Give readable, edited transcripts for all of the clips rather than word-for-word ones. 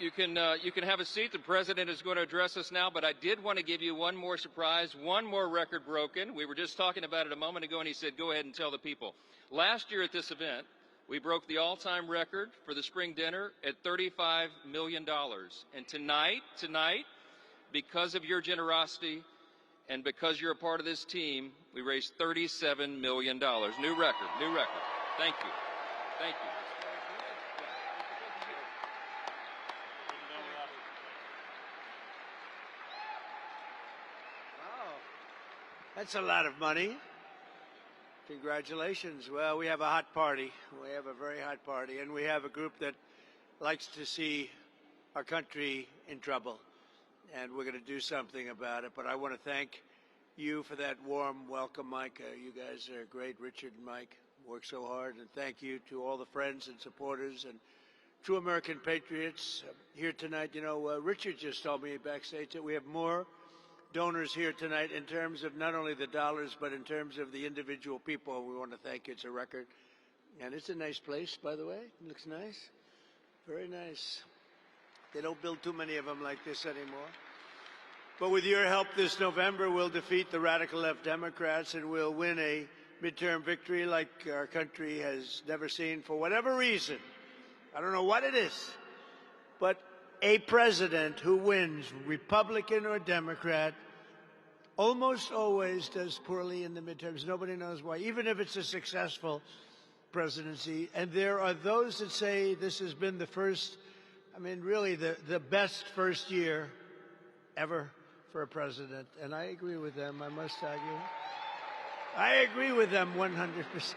You can have a seat. The president is going to address us now, but I did want to give you one more surprise, one more record broken. We were just talking about it a moment ago, and he said, go ahead and tell the people. Last year at this event, we broke the all-time record for the spring dinner at $35 million. And tonight, because of your generosity and because you're a part of this team, we raised $37 million. New record, new record. Thank you. Thank you. That's a lot of money. Congratulations. Well, we have a hot party. We have a very hot party, and we have a group that likes to see our country in trouble, and we're going to do something about it. But I want to thank you for that warm welcome, Mike. You guys are great. Richard and Mike work so hard, and thank you to all the friends and supporters and true American patriots here tonight. You know, Richard just told me backstage that we have more donors here tonight in terms of not only the dollars, but in terms of the individual people. We want to thank you. It's a record. And it's a nice place, by the way. It looks nice. Very nice. They don't build too many of them like this anymore. But with your help this November, we'll defeat the radical left Democrats and we'll win a midterm victory like our country has never seen for whatever reason. I don't know what it is, but a president who wins, Republican or Democrat, almost always does poorly in the midterms. Nobody knows why, even if it's a successful presidency. And there are those that say this has been the first, I mean, really the best first year ever for a president. And I agree with them, I must tell you. I agree with them 100%.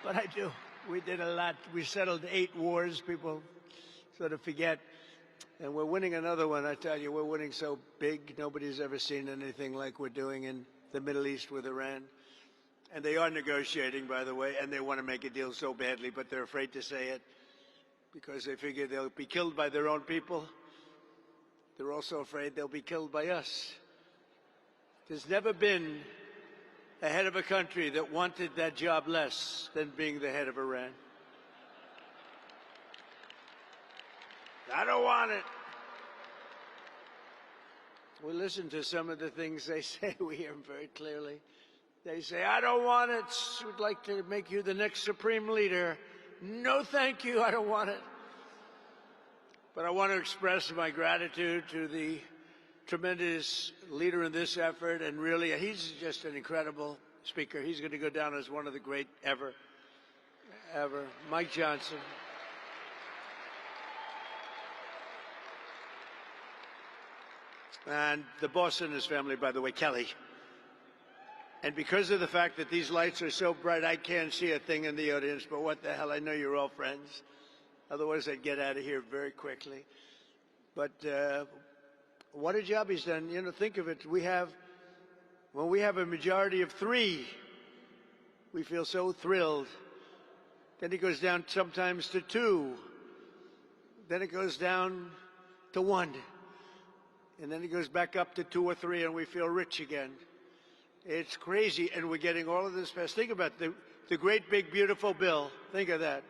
But I do. We did a lot. We settled 8 wars. People sort of forget. And we're winning another one. I tell you, we're winning so big. Nobody's ever seen anything like we're doing in the Middle East with Iran. And they are negotiating, by the way, and they want to make a deal so badly, but they're afraid to say it because they figure they'll be killed by their own people. They're also afraid they'll be killed by us. There's never been a head of a country that wanted that job less than being the head of Iran. I don't want it. We listen to some of the things they say. We hear them very clearly. They say, I don't want it. We'd like to make you the next supreme leader. No, thank you. I don't want it. But I want to express my gratitude to the tremendous leader in this effort. And really, he's just an incredible speaker. He's going to go down as one of the great ever. Mike Johnson. And the boss and his family, by the way, Kelly. And because of the fact that these lights are so bright, I can't see a thing in the audience, but what the hell, I know you're all friends. Otherwise, I'd get out of here very quickly. But what a job he's done. You know, think of it. When we have a majority of 3, we feel so thrilled. Then it goes down sometimes to 2. Then it goes down to 1. And then it goes back up to 2 or 3, and we feel rich again. It's crazy, and we're getting all of this passed. Think about the great, big, beautiful bill. Think of that.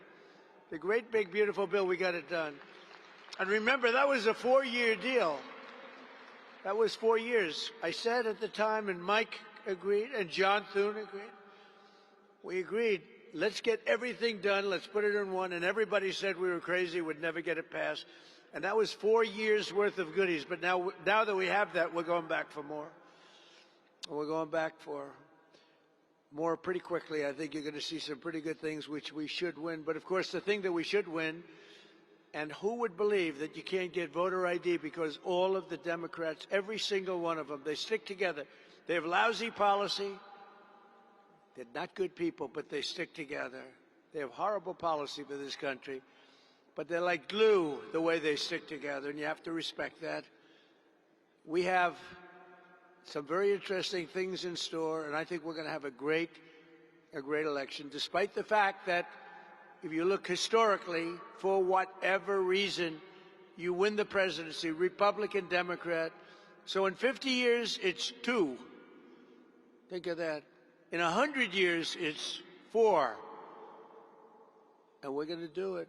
The great, big, beautiful bill, we got it done. And remember, that was a 4-year deal. That was 4 years. I said at the time, and Mike agreed, and John Thune agreed. We agreed, let's get everything done, let's put it in one, and everybody said we were crazy, would never get it passed. And that was 4 years worth of goodies. But now that we have that, we're going back for more. We're going back for more pretty quickly. I think you're going to see some pretty good things which we should win. But of course, the thing that we should win, and who would believe that you can't get voter ID because all of the Democrats, every single one of them, they stick together. They have lousy policy. They're not good people, but they stick together. They have horrible policy for this country. But they're like glue, the way they stick together, and you have to respect that. We have some very interesting things in store, and I think we're going to have a great election, despite the fact that if you look historically, for whatever reason, you win the presidency, Republican, Democrat. So in 50 years, it's 2. Think of that. In 100 years, it's 4. And we're going to do it.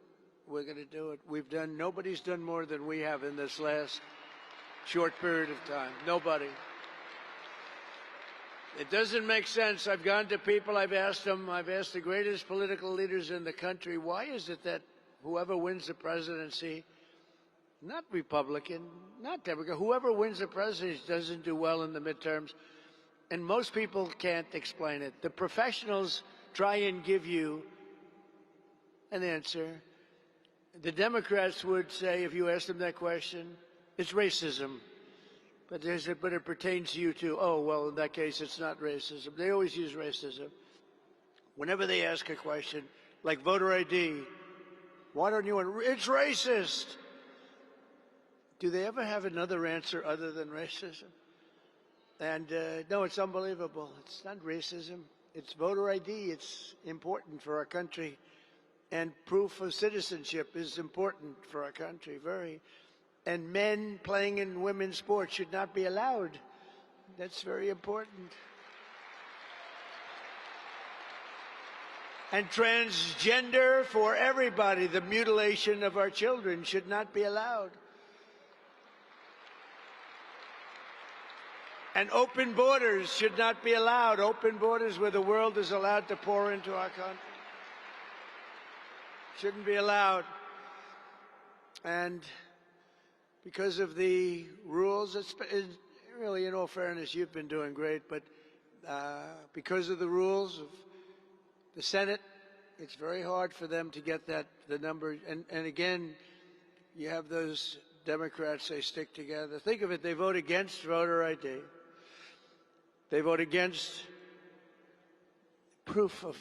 We're going to do it. Nobody's done more than we have in this last short period of time. Nobody. It doesn't make sense. I've gone to people, I've asked them, I've asked the greatest political leaders in the country, why is it that whoever wins the presidency, not Republican, not Democrat, whoever wins the presidency doesn't do well in the midterms? And most people can't explain it. The professionals try and give you an answer. The Democrats would say, if you asked them that question, it's racism. But it pertains to you too. Oh, well, in that case, it's not racism. They always use racism. Whenever they ask a question, like voter ID, why don't you want, it's racist. Do they ever have another answer other than racism? And no, it's unbelievable. It's not racism. It's voter ID. It's important for our country. And proof of citizenship is important for our country, very. And men playing in women's sports should not be allowed. That's very important. And transgender for everybody, the mutilation of our children should not be allowed. And open borders should not be allowed. Open borders where the world is allowed to pour into our country shouldn't be allowed. And because of the rules, it's really, in all fairness, you've been doing great, but because of the rules of the Senate, it's very hard for them to get the number. And again, you have those Democrats, they stick together. Think of it, they vote against voter ID. They vote against proof of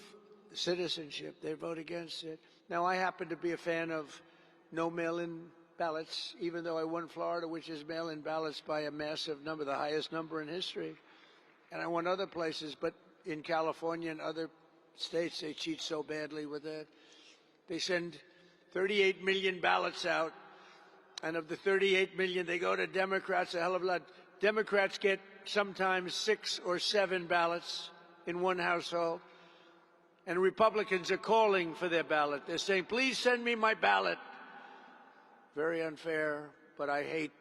citizenship. They vote against it. Now, I happen to be a fan of no mail-in ballots, even though I won Florida, which is mail-in ballots by a massive number, the highest number in history. And I won other places, but in California and other states, they cheat so badly with that. They send 38 million ballots out, and of the 38 million, they go to Democrats, a hell of a lot. Democrats get sometimes 6 or 7 ballots in one household, and Republicans are calling for their ballot. They're saying, please send me my ballot. Very unfair, but I hate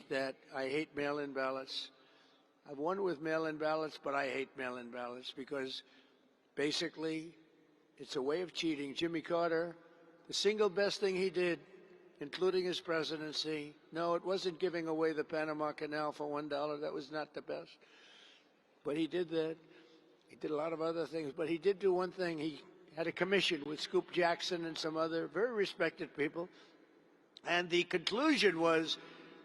that. I hate mail-in ballots. I've won with mail-in ballots, but I hate mail-in ballots because basically it's a way of cheating. Jimmy Carter, the single best thing he did, including his presidency, no, it wasn't giving away the Panama Canal for $1. That was not the best. But he did that. He did a lot of other things, but he did do one thing. He had a commission with Scoop Jackson and some other very respected people. And the conclusion was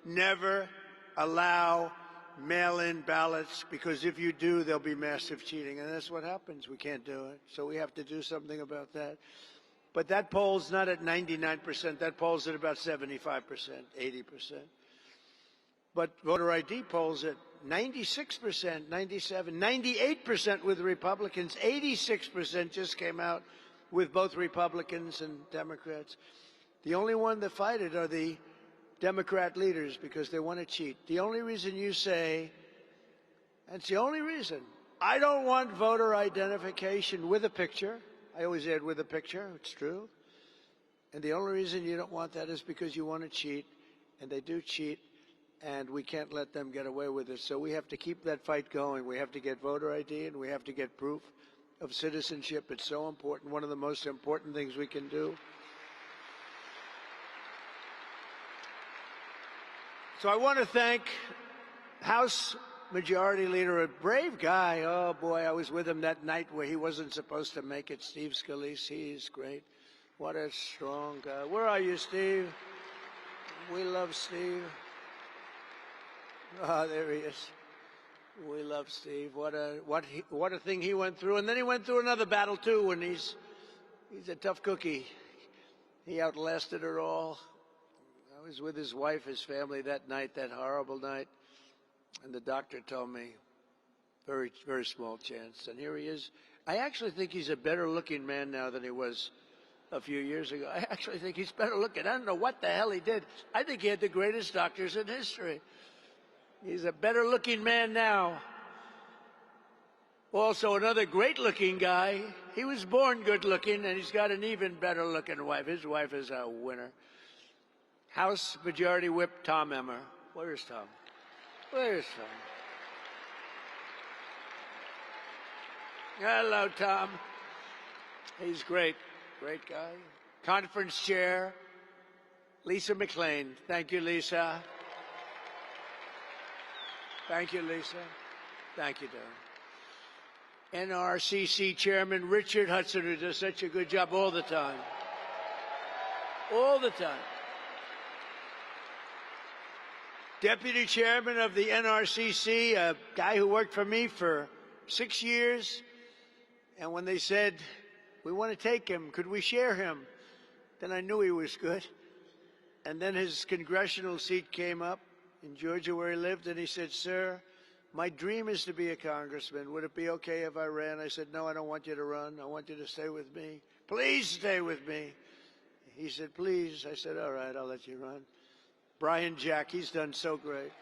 never allow mail-in ballots, because if you do, there'll be massive cheating. And that's what happens. We can't do it. So we have to do something about that. But that poll's not at 99%. That poll's at about 75%, 80%. But voter ID polls at 96%, 97, 98% with Republicans. 86% just came out with both Republicans and Democrats. The only one that fight it are the Democrat leaders because they want to cheat. The only reason you say, that's the only reason, I don't want voter identification with a picture. I always add with a picture, it's true. And the only reason you don't want that is because you want to cheat, and they do cheat, and we can't let them get away with it. So we have to keep that fight going. We have to get voter ID, and we have to get proof of citizenship. It's so important, one of the most important things we can do. So I want to thank House Majority Leader, a brave guy. Oh, boy, I was with him that night where he wasn't supposed to make it, Steve Scalise. He's great. What a strong guy. Where are you, Steve? We love Steve. Ah, there he is. We love Steve. What a thing he went through. And then he went through another battle, too, and he's a tough cookie. He outlasted her all. I was with his wife, his family that night, that horrible night. And the doctor told me, very, very small chance. And here he is. I actually think he's a better looking man now than he was a few years ago. I actually think he's better looking. I don't know what the hell he did. I think he had the greatest doctors in history. He's a better looking man now. Also, another great-looking guy. He was born good-looking, and he's got an even better-looking wife. His wife is a winner. House Majority Whip Tom Emmer. Where's Tom? Where's Tom? Hello, Tom. He's great. Great guy. Conference Chair, Lisa McLean. Thank you, Lisa. Thank you, Lisa. Thank you, Darren. NRCC Chairman Richard Hudson, who does such a good job all the time. All the time. Deputy Chairman of the NRCC, a guy who worked for me for 6 years. And when they said, we want to take him, could we share him? Then I knew he was good. And then his congressional seat came up in Georgia where he lived, and he said, sir, my dream is to be a congressman. Would it be okay if I ran? I said, no, I don't want you to run. I want you to stay with me. Please stay with me. He said, please. I said, all right, I'll let you run. Brian Jack, he's done so great.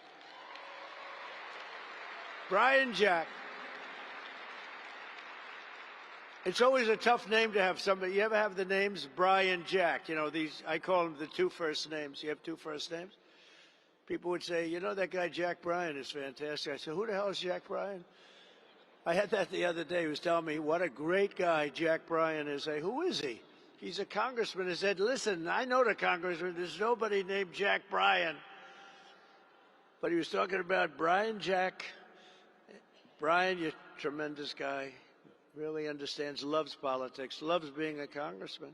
Brian Jack. It's always a tough name to have somebody. You ever have the names Brian Jack? You know, these, I call them the two first names. You have two first names? People would say, you know, that guy Jack Bryan is fantastic. I said, who the hell is Jack Bryan? I had that the other day. He was telling me what a great guy Jack Bryan is. I say, who is he? He's a congressman. I said, listen, I know the congressman. There's nobody named Jack Bryan. But he was talking about Brian Jack. Brian, you're a tremendous guy. Really understands, loves politics, loves being a congressman.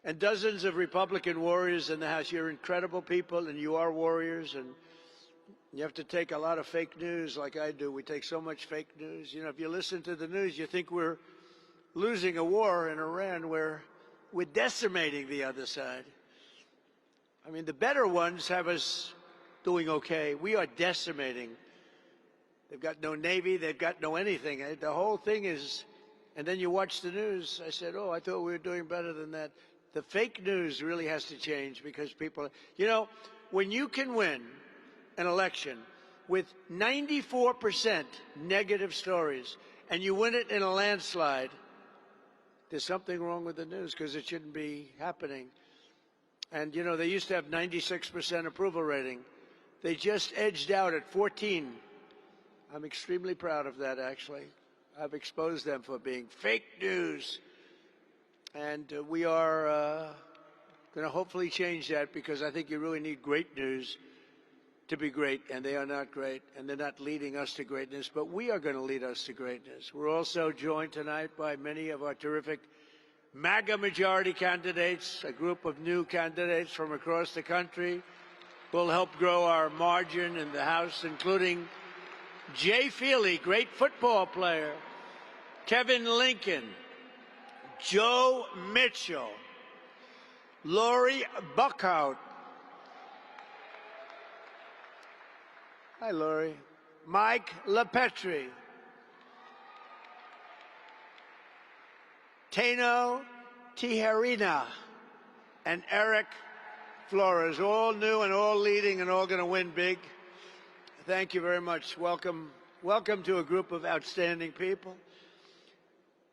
And dozens of Republican warriors in the House. You're incredible people, and you are warriors, and you have to take a lot of fake news like I do. We take so much fake news. You know, if you listen to the news, you think we're losing a war in Iran where we're decimating the other side. I mean, the better ones have us doing okay. We are decimating. They've got no Navy. They've got no anything. The whole thing is, and then you watch the news. I said, oh, I thought we were doing better than that. The fake news really has to change because people, you know, when you can win an election with 94% negative stories and you win it in a landslide, there's something wrong with the news because it shouldn't be happening. And, you know, they used to have 96% approval rating. They just edged out at 14. I'm extremely proud of that, actually. I've exposed them for being fake news. And we are going to hopefully change that because I think you really need great news to be great, and they are not great, and they're not leading us to greatness, but we are going to lead us to greatness. We're also joined tonight by many of our terrific MAGA majority candidates, a group of new candidates from across the country who will help grow our margin in the House, including Jay Feely, great football player, Kevin Lincoln, Joe Mitchell, Lori Buckhout. Hi, Lori. Mike LaPetri. Tano Tijerina and Eric Flores, all new and all leading and all going to win big. Thank you very much. Welcome to a group of outstanding people.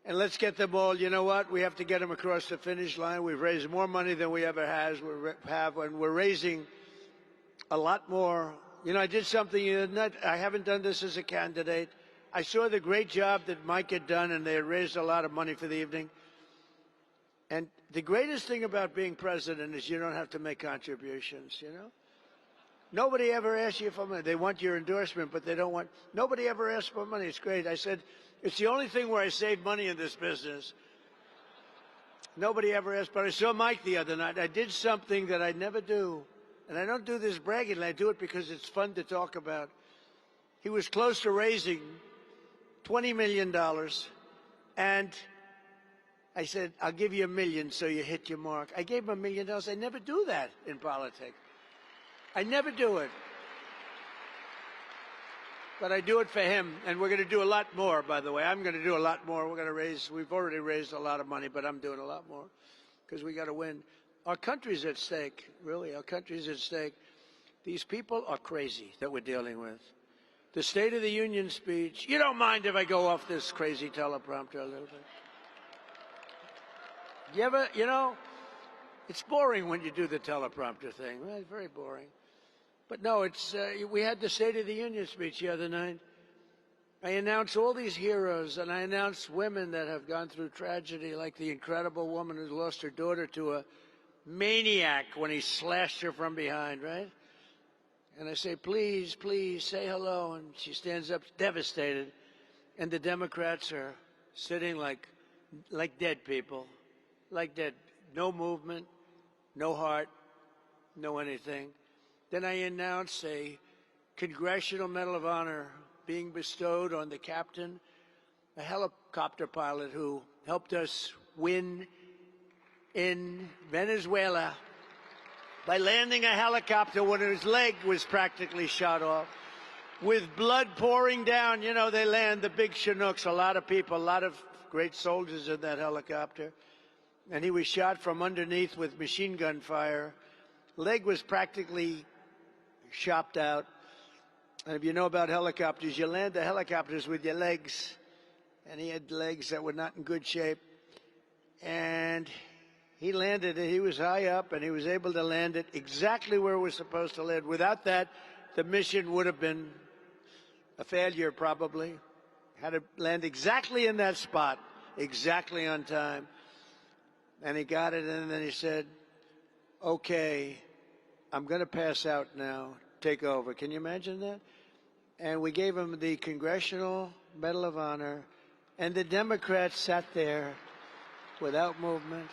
And let's get them all. You know what? We have to get them across the finish line. We've raised more money than we ever have, and we're raising a lot more. You know, I did something I haven't done this as a candidate. I saw the great job that Mike had done, and they had raised a lot of money for the evening. And the greatest thing about being president is you don't have to make contributions, you know? Nobody ever asks you for money. They want your endorsement, but they don't want, nobody ever asks for money. It's great. I said, it's the only thing where I save money in this business. Nobody ever asked, but I saw Mike the other night. I did something that I never do. And I don't do this bragging. I do it because it's fun to talk about. He was close to raising $20 million. And I said, I'll give you $1 million so you hit your mark. I gave him $1 million. I never do that in politics. I never do it. But I do it for him, and we're going to do a lot more, by the way. I'm going to do a lot more. We've already raised a lot of money, but I'm doing a lot more because we got to win. Our country's at stake, really. Our country's at stake. These people are crazy that we're dealing with. the State of the Union speech. You don't mind if I go off this crazy teleprompter a little bit? You ever, it's boring when you do the teleprompter thing. Well, it's very boring. But no, we had the State of the Union speech the other night. I announced all these heroes, and I announced women that have gone through tragedy, like the incredible woman who lost her daughter to a maniac when he slashed her from behind, right? And I say, please, please, say hello. And she stands up devastated. And the Democrats are sitting like dead people, like dead. No movement, no heart, no anything. Then I announce a Congressional Medal of Honor being bestowed on the captain, a helicopter pilot who helped us win in Venezuela by landing a helicopter when his leg was practically shot off, with blood pouring down. You know, they land the big Chinooks, a lot of people, a lot of great soldiers in that helicopter. And he was shot from underneath with machine gun fire. Leg was practically chopped out. And if you know about helicopters, you land the helicopters with your legs. And he had legs that were not in good shape. And he landed it. He was high up, and he was able to land it exactly where it was supposed to land. Without that, the mission would have been a failure, probably. Had to land exactly in that spot, exactly on time. And he got it, and then he said, okay, I'm going to pass out now. Take over. Can you imagine that? And we gave him the Congressional Medal of Honor, and the Democrats sat there without movement.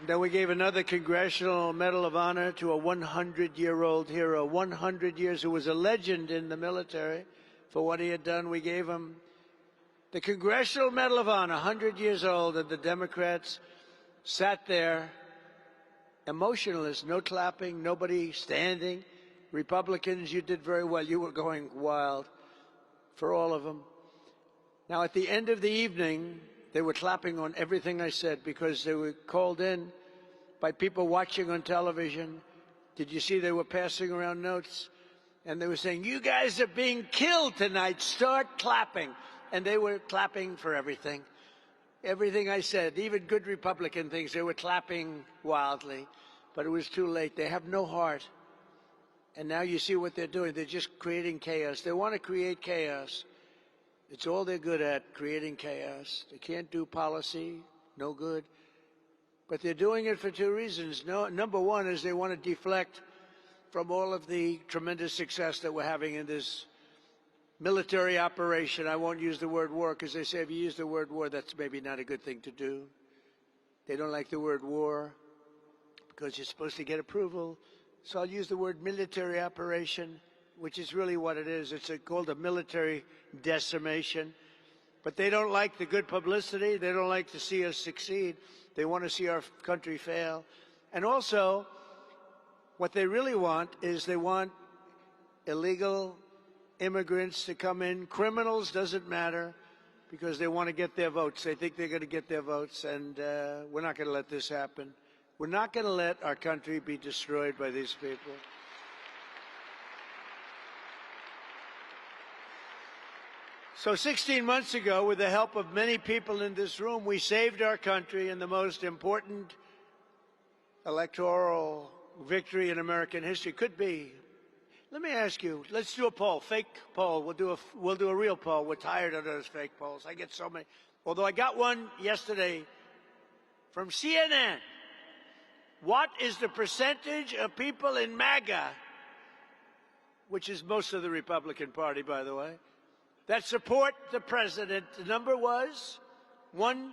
Then we gave another Congressional Medal of Honor to a 100-year-old hero, 100 years, who was a legend in the military for what he had done. We gave him the Congressional Medal of Honor, 100 years old, and the Democrats sat there emotionless, no clapping, nobody standing. Republicans, you did very well. You were going wild for all of them. Now, at the end of the evening, they were clapping on everything I said because they were called in by people watching on television. Did you see they were passing around notes? And they were saying, you guys are being killed tonight. Start clapping. And they were clapping for everything. Everything I said, even good Republican things, they were clapping wildly. But it was too late. They have no heart. And now you see what they're doing. They're just creating chaos. They want to create chaos. It's all they're good at, creating chaos. They can't do policy, no good. But they're doing it for two reasons. Number one is they want to deflect from all of the tremendous success that we're having in this military operation. I won't use the word war because they say if you use the word war, that's maybe not a good thing to do. They don't like the word war because you're supposed to get approval. So I'll use the word military operation, which is really what it is. It's called a military decimation. But they don't like the good publicity. They don't like to see us succeed. They want to see our country fail. And also, what they really want is they want illegal immigrants to come in. Criminals, doesn't matter, because they want to get their votes. They think they're going to get their votes, and we're not going to let this happen. We're not going to let our country be destroyed by these people. So 16 months ago, with the help of many people in this room, we saved our country in the most important electoral victory in American history. Could be. Let me ask you, let's do a poll, fake poll. We'll do a real poll. We're tired of those fake polls. I get so many. Although I got one yesterday from CNN. What is the percentage of people in MAGA, which is most of the Republican Party, by the way, that support the president? The number was 100%.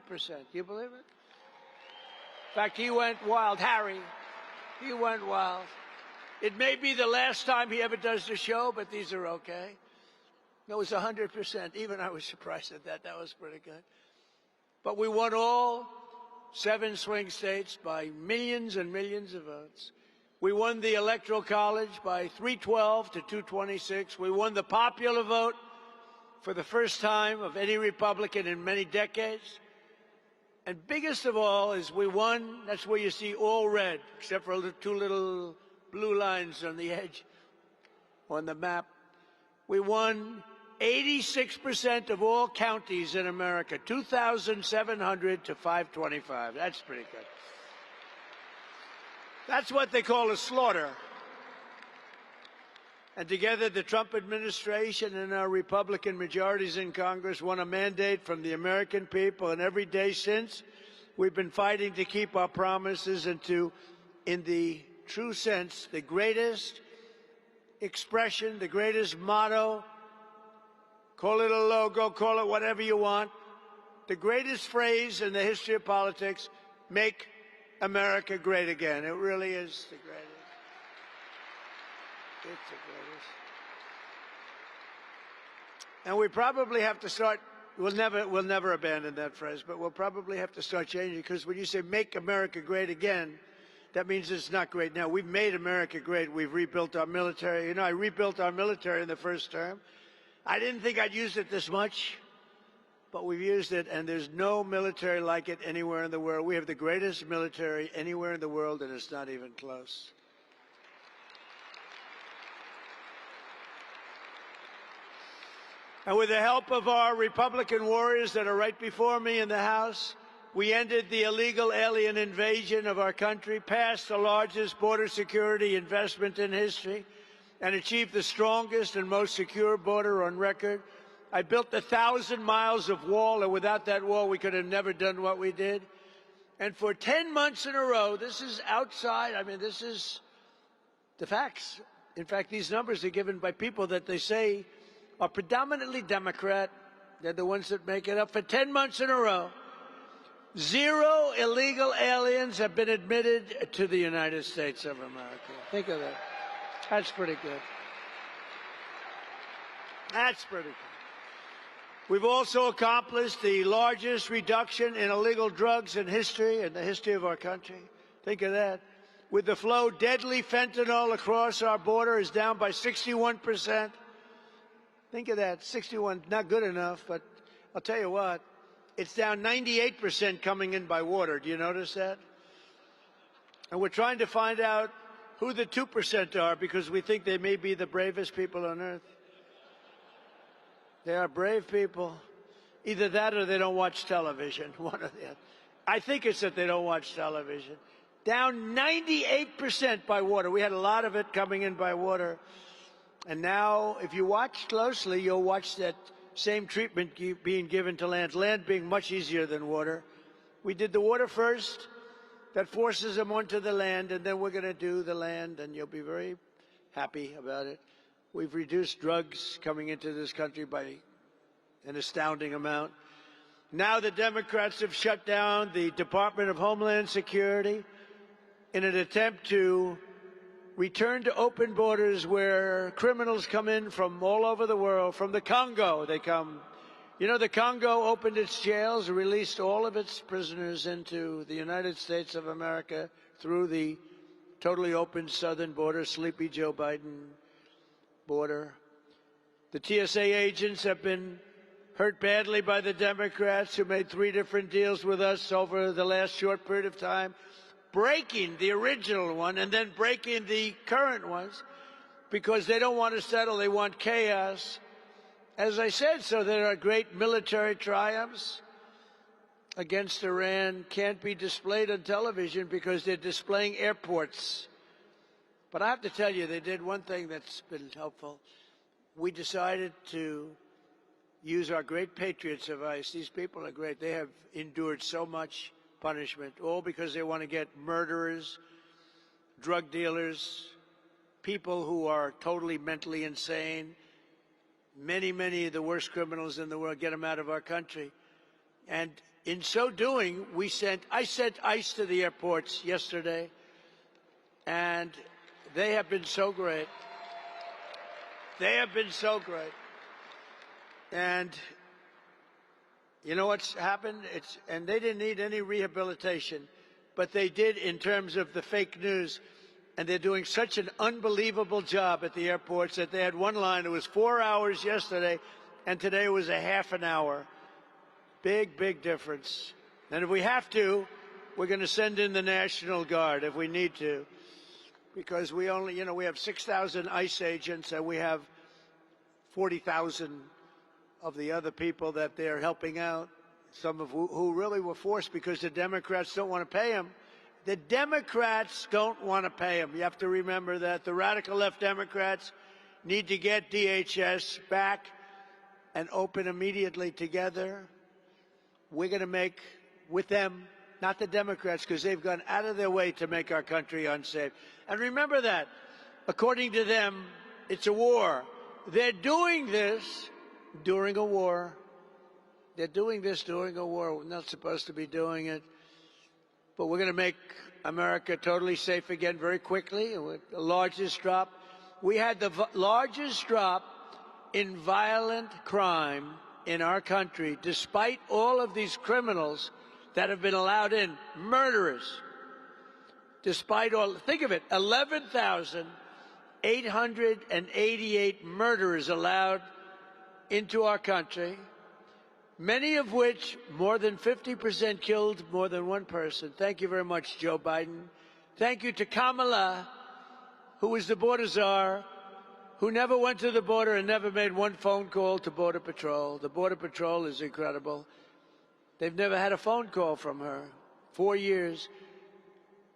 Do you believe it? In fact, he went wild. Harry, he went wild. It may be the last time he ever does the show, but these are okay. It was 100%. Even I was surprised at that. That was pretty good. But we won all 7 swing states by millions and millions of votes. We won the Electoral College by 312 to 226. We won the popular vote for the first time of any Republican in many decades. And biggest of all is we won, that's where you see all red, except for 2 little blue lines on the edge. on the map. We won 86% of all counties in America, 2,700 to 525. That's pretty good. That's what they call a slaughter. And together, the Trump administration and our Republican majorities in Congress won a mandate from the American people, and every day since, we've been fighting to keep our promises and to, in the true sense, the greatest expression, the greatest motto, call it a logo, call it whatever you want, the greatest phrase in the history of politics, make America great again. It really is the greatest. It's the greatest. And we probably have to start, we'll never abandon that phrase, but we'll probably have to start changing, because when you say make America great again, that means it's not great now. We've made America great. We've rebuilt our military. You know, I rebuilt our military in the first term. I didn't think I'd use it this much, but we've used it, and there's no military like it anywhere in the world. We have the greatest military anywhere in the world, and it's not even close. And with the help of our Republican warriors that are right before me in the House, we ended the illegal alien invasion of our country, passed the largest border security investment in history, and achieved the strongest and most secure border on record. I built 1,000 miles of wall, and without that wall, we could have never done what we did. And for 10 months in a row, this is outside, I mean, this is the facts. In fact, these numbers are given by people that they say are predominantly Democrat. They're the ones that make it up. For 10 months in a row, 0 illegal aliens have been admitted to the United States of America. Think of that. That's pretty good. That's pretty good. We've also accomplished the largest reduction in illegal drugs in history, in the history of our country. Think of that. With the flow, deadly fentanyl across our border is down by 61%. Think of that, 61, not good enough, but I'll tell you what, it's down 98% coming in by water. Do you notice that? And we're trying to find out who the 2% are, because we think they may be the bravest people on earth. They are brave people. Either that or they don't watch television. One or the other. I think it's that they don't watch television. Down 98% by water. We had a lot of it coming in by water. And now, if you watch closely, you'll watch that same treatment being given to land. Land being much easier than water. We did the water first. That forces them onto the land, and then we're going to do the land, and you'll be very happy about it. We've reduced drugs coming into this country by an astounding amount. Now the Democrats have shut down the Department of Homeland Security in an attempt to return to open borders where criminals come in from all over the world. From the Congo, they come. You know, the Congo opened its jails and released all of its prisoners into the United States of America through the totally open southern border, Sleepy Joe Biden border. The TSA agents have been hurt badly by the Democrats, who made 3 different deals with us over the last short period of time, breaking the original one and then breaking the current ones because they don't want to settle. They want chaos. As I said, so there are great military triumphs against Iran can't be displayed on television because they're displaying airports. But I have to tell you, they did one thing that's been helpful. We decided to use our great patriots of ICE. These people are great. They have endured so much punishment, all because they want to get murderers, drug dealers, people who are totally mentally insane, many of the worst criminals in the world, get them out of our country. And in so doing, I sent ICE to the airports yesterday, and they have been so great. They have been so great. And you know what's happened? And they didn't need any rehabilitation, but they did in terms of the fake news. And they're doing such an unbelievable job at the airports that they had one line. It was 4 hours yesterday, and today it was a half an hour. Big difference. And if we have to, we're going to send in the National Guard if we need to, because we only, you know, we have 6,000 ICE agents and we have 40,000 of the other people that they're helping out, some of who really were forced because the Democrats don't want to pay them. The Democrats don't want to pay them. You have to remember that. The radical left Democrats need to get DHS back and open immediately together. We're going to make with them, not the Democrats, because they've gone out of their way to make our country unsafe. And remember that, according to them, it's a war. They're doing this during a war. They're doing this during a war. We're not supposed to be doing it. But we're going to make America totally safe again very quickly. With the largest drop. We had the largest drop in violent crime in our country, despite all of these criminals that have been allowed in, murderers. Despite all, think of it, 11,888 murderers allowed into our country, many of which, more than 50%, killed more than one person. Thank you very much, Joe Biden. Thank you to Kamala, who was the border czar, who never went to the border and never made one phone call to Border Patrol. The Border Patrol is incredible. They've never had a phone call from her. 4 years.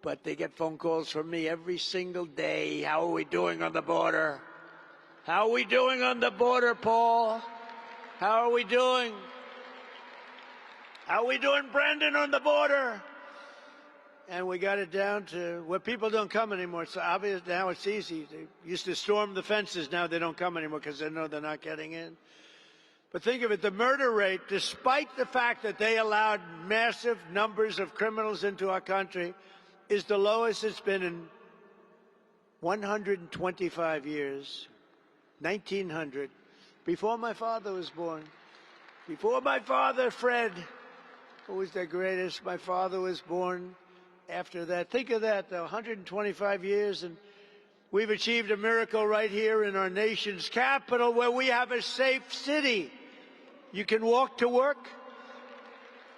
But they get phone calls from me every single day. How are we doing on the border? How are we doing on the border, Paul? How are we doing? How are we doing, Brandon, on the border? And we got it down to where people don't come anymore. It's obvious now. It's easy. They used to storm the fences. Now they don't come anymore because they know they're not getting in. But think of it, the murder rate, despite the fact that they allowed massive numbers of criminals into our country, is the lowest it's been in 125 years, 1900, before my father was born. Before my father, Fred, who was the greatest, my father was born after that. Think of that, though, 125 years, and we've achieved a miracle right here in our nation's capital where we have a safe city. You can walk to work.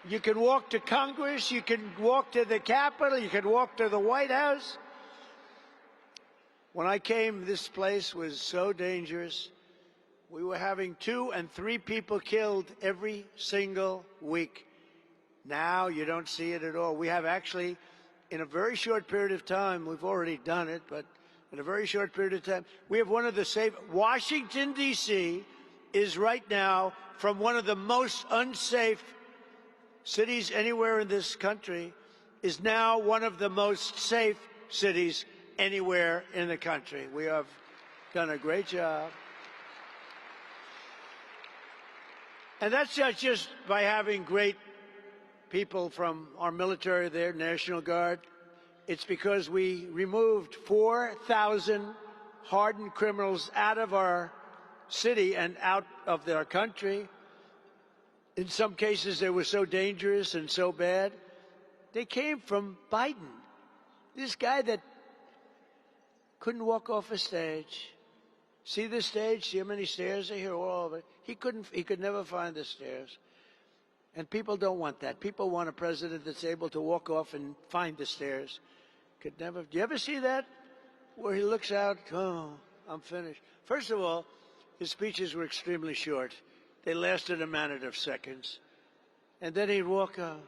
You can walk to Congress. You can walk to the Capitol. You can walk to the White House. When I came, this place was so dangerous. We were having 2 and 3 people killed every single week. Now you don't see it at all. We have actually, in a very short period of time, we've already done it, but in a very short period of time, we have one of the safe. Washington, D.C. is right now from one of the most unsafe cities anywhere in this country, is now one of the most safe cities anywhere in the country. We have done a great job. And that's not just by having great people from our military there, National Guard. It's because we removed 4,000 hardened criminals out of our city and out of their country. In some cases, they were so dangerous and so bad. They came from Biden, this guy that couldn't walk off a stage. See the stage? See how many stairs are here? All of it. He could never find the stairs. And people don't want that. People want a president that's able to walk off and find the stairs. Could never. Do you ever see that? Where he looks out, oh, I'm finished. First of all, his speeches were extremely short. They lasted a matter of seconds. And then he'd walk out.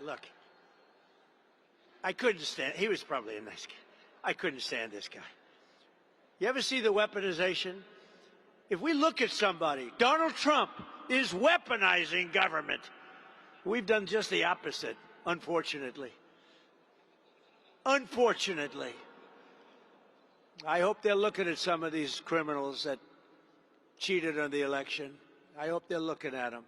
Look, I couldn't stand. He was probably a nice guy. I couldn't stand this guy. You ever see the weaponization? If we look at somebody, Donald Trump is weaponizing government. We've done just the opposite, unfortunately. Unfortunately. I hope they're looking at some of these criminals that cheated on the election. I hope they're looking at them.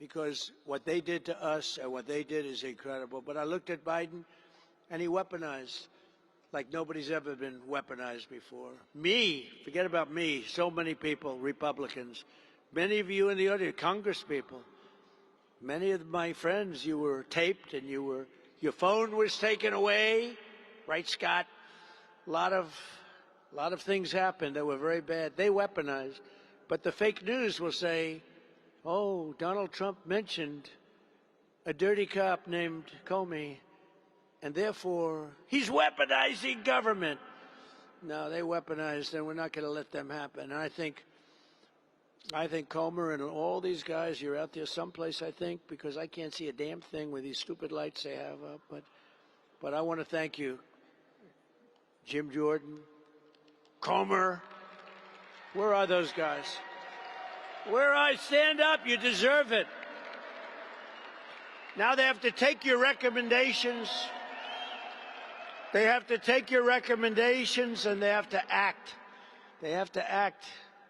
Because what they did to us and what they did is incredible. But I looked at Biden, and he weaponized like nobody's ever been weaponized before. Me, forget about me, so many people, Republicans, many of you in the audience, Congress people, many of my friends, you were taped and your phone was taken away, right, Scott? A lot of things happened that were very bad. They weaponized. But the fake news will say, oh, Donald Trump mentioned a dirty cop named Comey, and therefore he's weaponizing government. No, they weaponized, and we're not going to let them happen. And I think Comer and all these guys, you're out there someplace, I think, because I can't see a damn thing with these stupid lights they have up. But I want to thank you, Jim Jordan, Comer. Where are those guys? Where I stand up, you deserve it. Now they have to take your recommendations. They have to take your recommendations and they have to act. They have to act.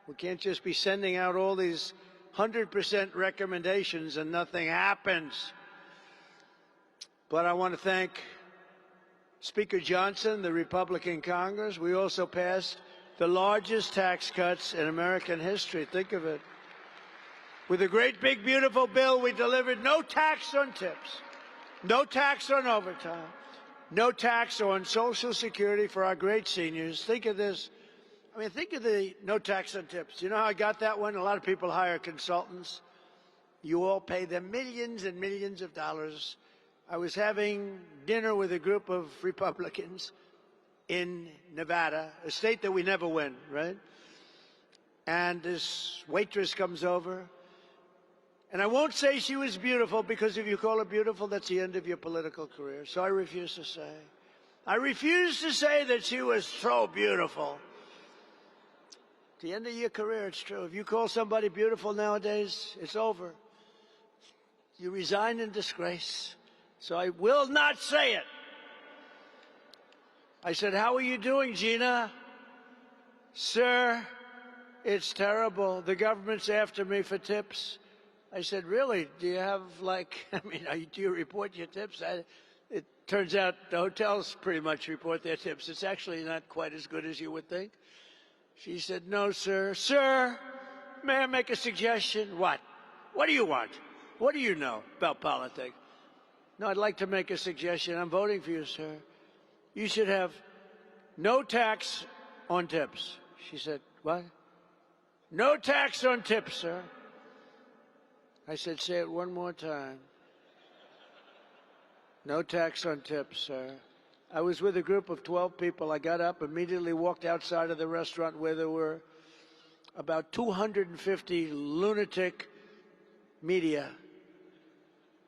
We can't just be sending out all these 100% recommendations and nothing happens. But I want to thank Speaker Johnson, the Republican Congress. We also passed the largest tax cuts in American history. Think of it. With a great, big, beautiful bill, we delivered no tax on tips, no tax on overtime, no tax on Social Security for our great seniors. Think of this. I mean, think of the no tax on tips. You know how I got that one? A lot of people hire consultants. You all pay them millions and millions of dollars. I was having dinner with a group of Republicans in Nevada, a state that we never win, right? And this waitress comes over. And I won't say she was beautiful, because if you call her beautiful, that's the end of your political career. So I refuse to say. I refuse to say that she was so beautiful. At the end of your career, it's true. If you call somebody beautiful nowadays, it's over. You resign in disgrace. So I will not say it. I said, how are you doing, Gina? Sir, it's terrible. The government's after me for tips. I said, really? Do you have, do you report your tips? It turns out the hotels pretty much report their tips. It's actually not quite as good as you would think. She said, no, sir. Sir, may I make a suggestion? What? What do you want? What do you know about politics? No, I'd like to make a suggestion. I'm voting for you, sir. You should have no tax on tips. She said, what? No tax on tips, sir. I said, say it one more time. No tax on tips, sir. I was with a group of 12 people. I got up, immediately walked outside of the restaurant where there were about 250 lunatic media.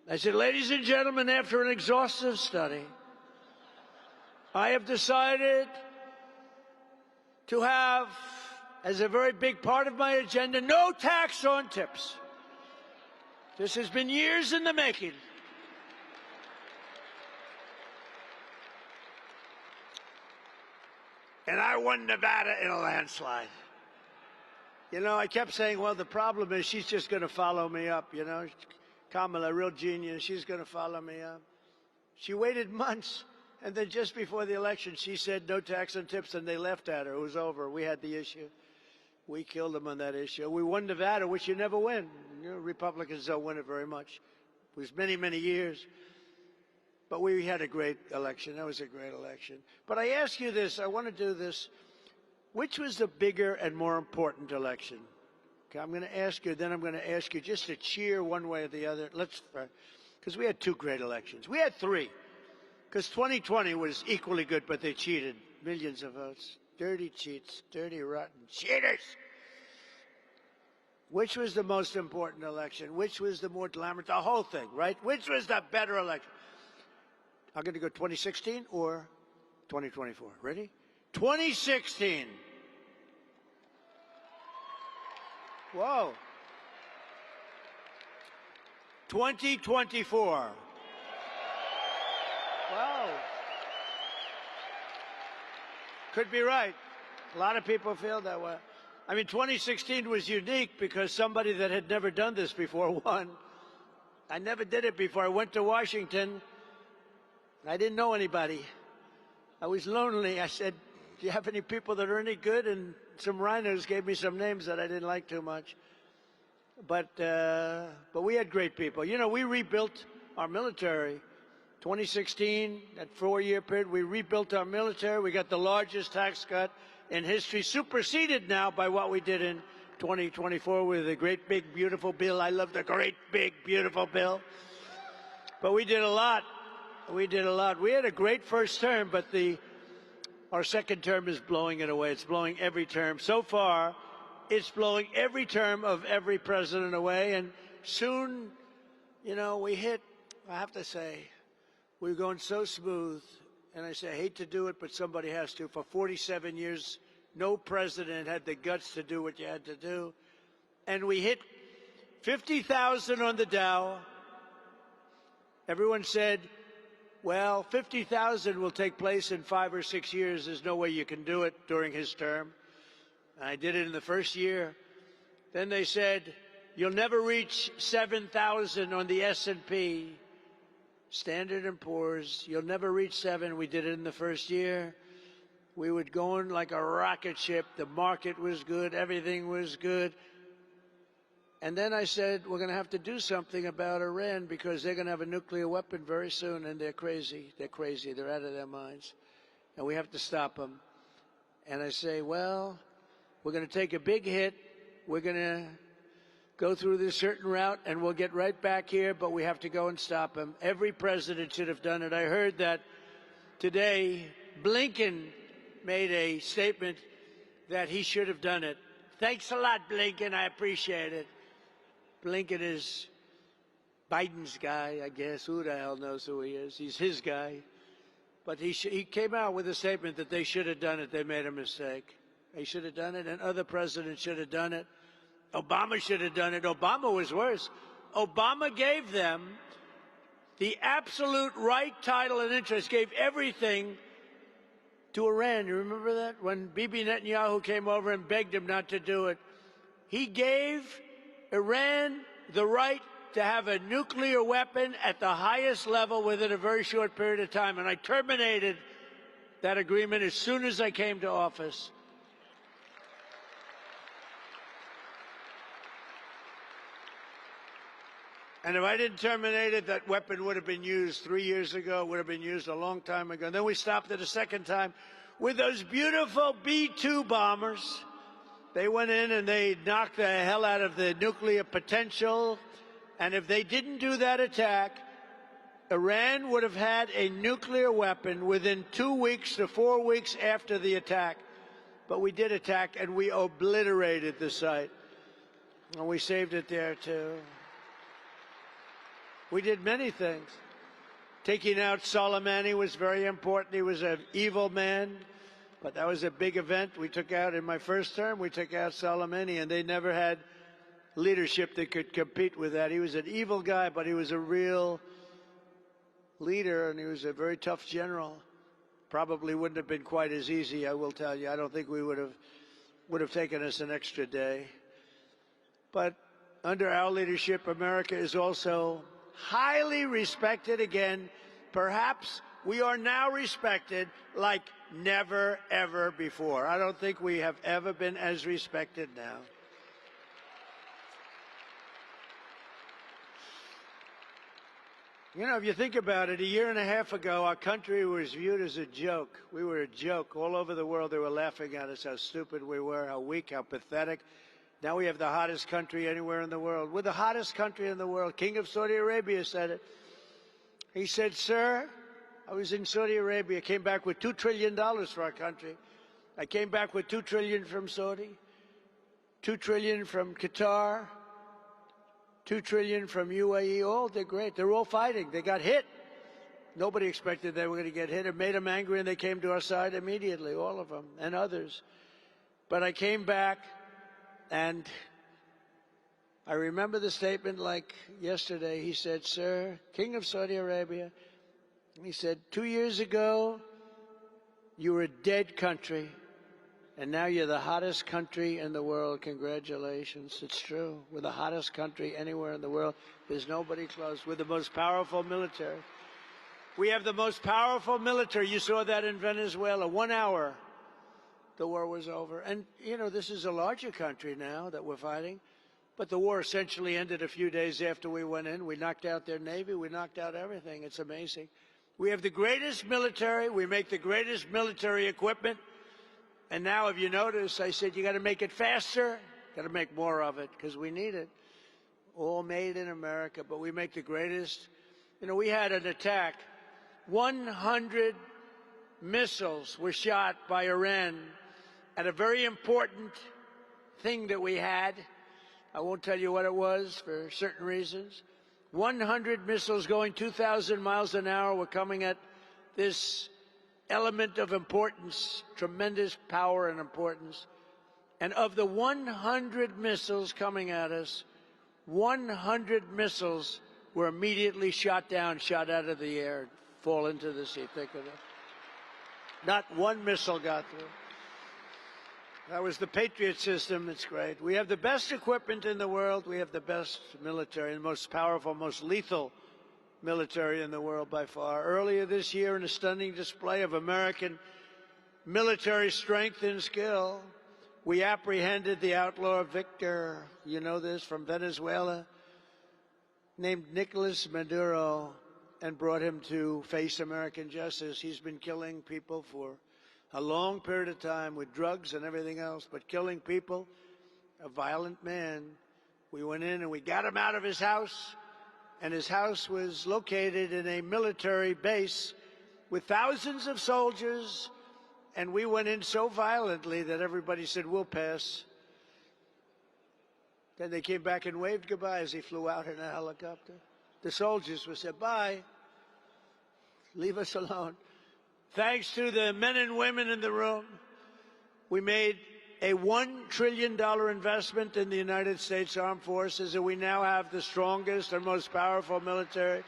I said, ladies and gentlemen, after an exhaustive study, I have decided to have, as a very big part of my agenda, no tax on tips. This has been years in the making. And I won Nevada in a landslide. You know, I kept saying, well, the problem is she's just going to follow me up, you know. Kamala, a real genius, she's going to follow me up. She waited months, and then just before the election, she said no tax on tips, and they left at her. It was over. We had the issue. We killed them on that issue. We won Nevada, which you never win. You know, Republicans don't win it very much. It was many, many years. But we had a great election. That was a great election. But I ask you this. I want to do this. Which was the bigger and more important election? Okay, I'm going to ask you, then I'm going to ask you just to cheer one way or the other. Because we had two great elections. We had three. Because 2020 was equally good, but they cheated. Millions of votes. Dirty cheats, dirty, rotten cheaters. Which was the most important election? Which was the more glamorous? The whole thing, right? Which was the better election? I'm going to go 2016 or 2024. Ready? 2016. Whoa. 2024. Wow. Could be right. A lot of people feel that way. I mean, 2016 was unique because somebody that had never done this before won. I never did it before. I went to Washington. I didn't know anybody. I was lonely. I said, do you have any people that are any good? And some rhinos gave me some names that I didn't like too much. But we had great people. You know, we rebuilt our military 2016, that 4-year period, we rebuilt our military. We got the largest tax cut in history, superseded now by what we did in 2024 with a great, big, beautiful bill. I love the great, big, beautiful bill. But we did a lot. We did a lot. We had a great first term, but our second term is blowing it away. It's blowing every term. So far, it's blowing every term of every president away. And soon, we hit, I have to say, we're going so smooth, and I say, I hate to do it, but somebody has to. For 47 years, no president had the guts to do what you had to do. And we hit 50,000 on the Dow. Everyone said, well, 50,000 will take place in 5 or 6 years. There's no way you can do it during his term. And I did it in the first year. Then they said, you'll never reach 7,000 on the S&P. Standard & Poor's, you'll never reach 7. We did it in the first year. We would go in like a rocket ship. The market was good. Everything was good. And then I said, we're going to have to do something about Iran because they're going to have a nuclear weapon very soon, and they're crazy. They're crazy. They're out of their minds. And we have to stop them. And I say, well, we're going to take a big hit. We're going to go through this certain route, and we'll get right back here, but we have to go and stop him. Every president should have done it. I heard that today Blinken made a statement that he should have done it. Thanks a lot, Blinken. I appreciate it. Blinken is Biden's guy, I guess. Who the hell knows who he is? He's his guy. But he came out with a statement that they should have done it. They made a mistake. They should have done it, and other presidents should have done it. Obama should have done it. Obama was worse. Obama gave them the absolute right title and interest, gave everything to Iran. You remember that? When Bibi Netanyahu came over and begged him not to do it, he gave Iran the right to have a nuclear weapon at the highest level within a very short period of time. And I terminated that agreement as soon as I came to office. And if I didn't terminate it, that weapon would have been used 3 years ago, would have been used a long time ago. And then we stopped it a second time with those beautiful B-2 bombers. They went in and they knocked the hell out of the nuclear potential. And if they didn't do that attack, Iran would have had a nuclear weapon within 2 weeks to 4 weeks after the attack. But we did attack, and we obliterated the site. And we saved it there, too. We did many things. Taking out Soleimani was very important. He was an evil man, but that was a big event. We took out, in my first term, we took out Soleimani, and they never had leadership that could compete with that. He was an evil guy, but he was a real leader, and he was a very tough general. Probably wouldn't have been quite as easy, I will tell you. I don't think we would have taken us an extra day. But under our leadership, America is also highly respected again. Perhaps we are now respected like never, ever before. I don't think we have ever been as respected now. You know, if you think about it, 1.5 years ago, our country was viewed as a joke. We were a joke. All over the world, they were laughing at us, how stupid we were, how weak, how pathetic. Now we have the hottest country anywhere in the world. We're the hottest country in the world. King of Saudi Arabia said it. He said, sir, I was in Saudi Arabia, came back with $2 trillion for our country. I came back with $2 trillion from Saudi, $2 trillion from Qatar, $2 trillion from UAE. Oh, they're great. They're all fighting. They got hit. Nobody expected they were going to get hit. It made them angry, and they came to our side immediately, all of them, and others. But I came back, and I remember the statement like yesterday. He said, sir, King of Saudi Arabia, he said, 2 years ago, you were a dead country, and now you're the hottest country in the world. Congratulations. It's true. We're the hottest country anywhere in the world. There's nobody close. We're the most powerful military. We have the most powerful military. You saw that in Venezuela. 1 hour, the war was over. And, you know, this is a larger country now that we're fighting. But the war essentially ended a few days after we went in. We knocked out their Navy. We knocked out everything. It's amazing. We have the greatest military. We make the greatest military equipment. And now, if you notice, I said you got to make it faster, got to make more of it because we need it. All made in America, but we make the greatest. You know, we had an attack. 100 missiles were shot by Iran at a very important thing that we had. I won't tell you what it was for certain reasons. 100 missiles going 2,000 miles an hour were coming at this element of importance, tremendous power and importance. And of the 100 missiles coming at us, 100 missiles were immediately shot down, shot out of the air, fall into the sea. Think of it. Not one missile got through. That was the Patriot system. It's great. We have the best equipment in the world. We have the best military, the most powerful, most lethal military in the world by far. Earlier this year, in a stunning display of American military strength and skill, we apprehended the outlaw Victor, you know this, from Venezuela, named Nicolas Maduro, and brought him to face American justice. He's been killing people for a long period of time with drugs and everything else, but killing people, a violent man. We went in and we got him out of his house, and his house was located in a military base with thousands of soldiers, and we went in so violently that everybody said, we'll pass. Then they came back and waved goodbye as he flew out in a helicopter. The soldiers would say, bye, leave us alone. Thanks to the men and women in the room, we made a $1 trillion investment in the United States Armed Forces, and we now have the strongest and most powerful military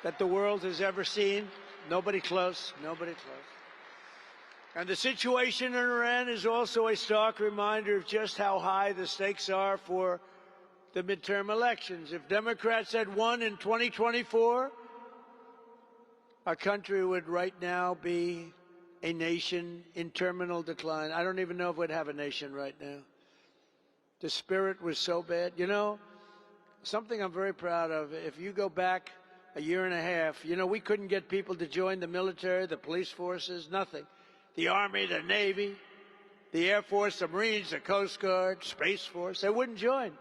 that the world has ever seen. Nobody close, nobody close. And the situation in Iran is also a stark reminder of just how high the stakes are for the midterm elections. If Democrats had won in 2024, our country would right now be a nation in terminal decline. I don't even know if we'd have a nation right now. The spirit was so bad. You know, something I'm very proud of, if you go back a year and a half, you know, we couldn't get people to join the military, the police forces, nothing. The Army, the Navy, the Air Force, the Marines, the Coast Guard, Space Force, they wouldn't join.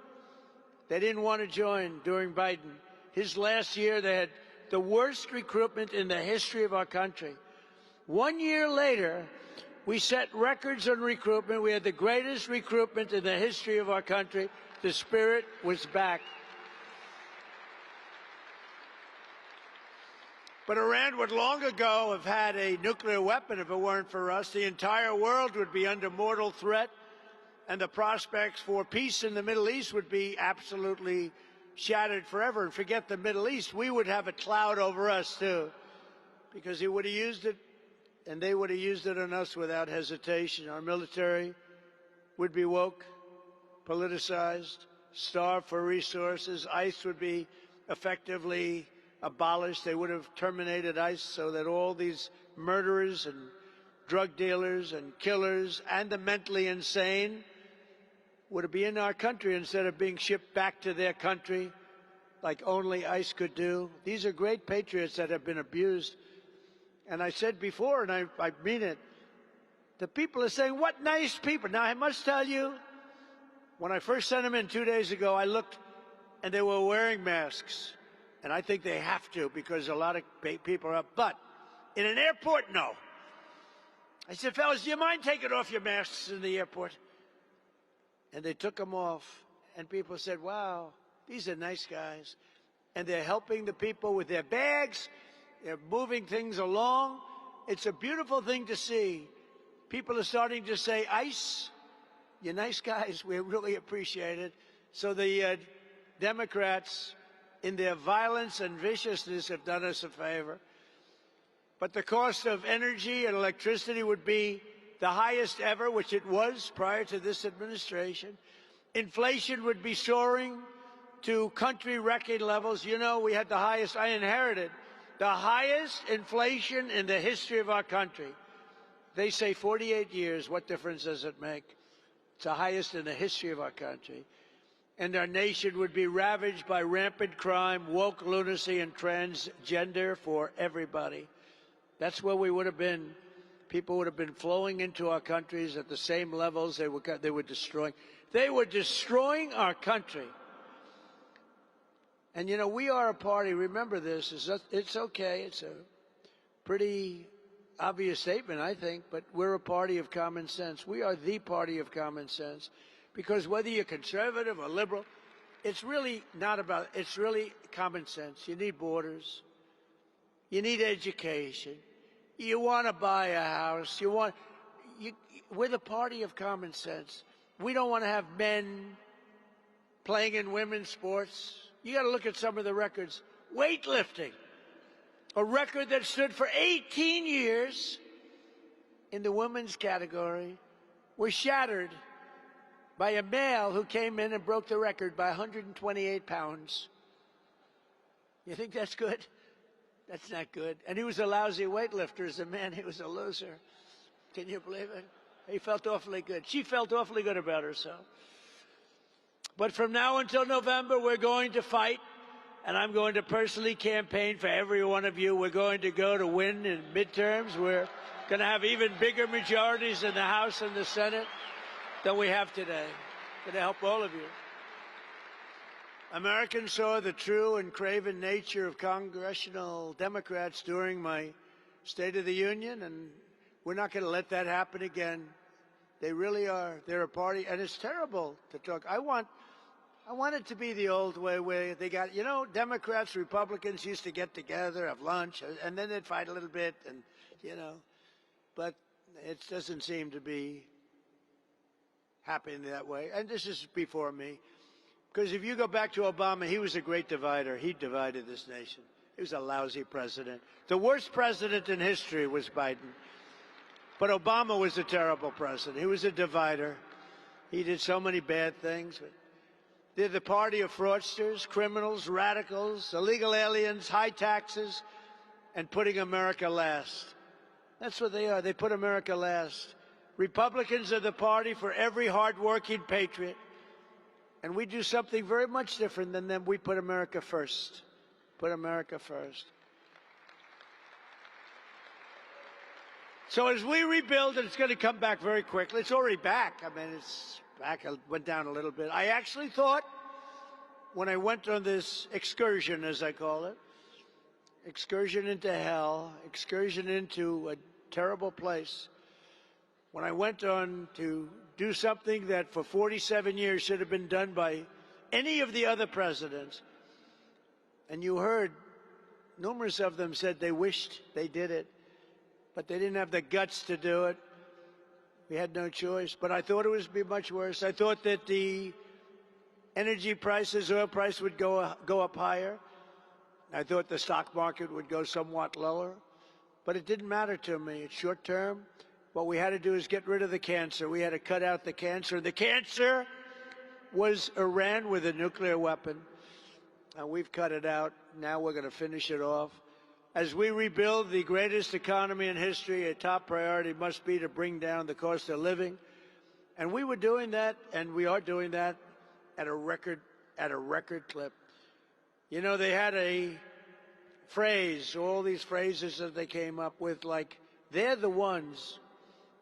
They didn't want to join during Biden. His last year, they had the worst recruitment in the history of our country. 1 year later, we set records on recruitment. We had the greatest recruitment in the history of our country. The spirit was back. But Iran would long ago have had a nuclear weapon if it weren't for us. The entire world would be under mortal threat, and the prospects for peace in the Middle East would be absolutely shattered forever. And forget the Middle East, we would have a cloud over us too, because he would have used it, and they would have used it on us without hesitation. Our military would be woke, politicized, starved for resources. ICE would be effectively abolished. They would have terminated ICE so that all these murderers and drug dealers and killers and the mentally insane would be in our country instead of being shipped back to their country like only ICE could do. These are great patriots that have been abused. And I said before, and I mean it, the people are saying, what nice people. Now, I must tell you, when I first sent them in 2 days ago, I looked, and they were wearing masks. And I think they have to, because a lot of people are up. But in an airport, no. I said, fellas, do you mind taking off your masks in the airport? And they took them off. And people said, wow, these are nice guys. And they're helping the people with their bags. They're moving things along. It's a beautiful thing to see. People are starting to say, ICE, you're nice guys. We really appreciate it. So the Democrats, in their violence and viciousness, have done us a favor. But the cost of energy and electricity would be the highest ever, which it was prior to this administration. Inflation would be soaring to country record levels. You know, we had the highest, I inherited the highest inflation in the history of our country. They say 48 years, what difference does it make? It's the highest in the history of our country. and our nation would be ravaged by rampant crime, woke lunacy, and transgender for everybody. That's where we would have been. People would have been flowing into our countries at the same levels they were destroying. They were destroying our country. And, you know, we are a party, remember this, it's okay, it's a pretty obvious statement, I think, but we're a party of common sense. We are the party of common sense, because whether you're conservative or liberal, it's really not about, it's really common sense. You need borders. You need education. You want to buy a house. We're the party of common sense. We don't want to have men playing in women's sports. You got to look at some of the records. Weightlifting, a record that stood for 18 years in the women's category, was shattered by a male who came in and broke the record by 128 pounds. You think that's good? That's not good. And he was a lousy weightlifter. As a man, he was a loser. Can you believe it? He felt awfully good. She felt awfully good about herself. But from now until November, we're going to fight, and I'm going to personally campaign for every one of you. We're going to go to win in midterms. We're going to have even bigger majorities in the House and the Senate than we have today. Going to help all of you. Americans saw the true and craven nature of congressional Democrats during my State of the Union, and we're not going to let that happen again. They really are. They're a party, and it's terrible to talk. I want it to be the old way where they got, you know, Democrats, Republicans used to get together, have lunch, and then they'd fight a little bit, and, you know, but it doesn't seem to be happening that way. And this is before me. Because if you go back to Obama, he was a great divider. He divided this nation. He was a lousy president. The worst president in history was Biden. But Obama was a terrible president. He was a divider. He did so many bad things. They're the party of fraudsters, criminals, radicals, illegal aliens, high taxes, and putting America last. That's what they are. They put America last. Republicans are the party for every hardworking patriot. And we do something very much different than them. We put America first. Put America first. So as we rebuild, and it's going to come back very quickly. It's already back. I mean, it's back. It went down a little bit. I actually thought, when I went on this excursion, as I call it, excursion into hell, excursion into a terrible place, when I went on to do something that for 47 years should have been done by any of the other presidents, and you heard numerous of them said they wished they did it, but they didn't have the guts to do it. We had no choice. But I thought it would be much worse. I thought that the energy prices, oil price would go up higher. I thought the stock market would go somewhat lower. But it didn't matter to me. It's short term. What we had to do is get rid of the cancer. We had to cut out the cancer. The cancer was Iran with a nuclear weapon. And we've cut it out. Now we're going to finish it off. As we rebuild the greatest economy in history, a top priority must be to bring down the cost of living. And we were doing that, and we are doing that at a record clip. You know, they had a phrase, all these phrases that they came up with, like, they're the ones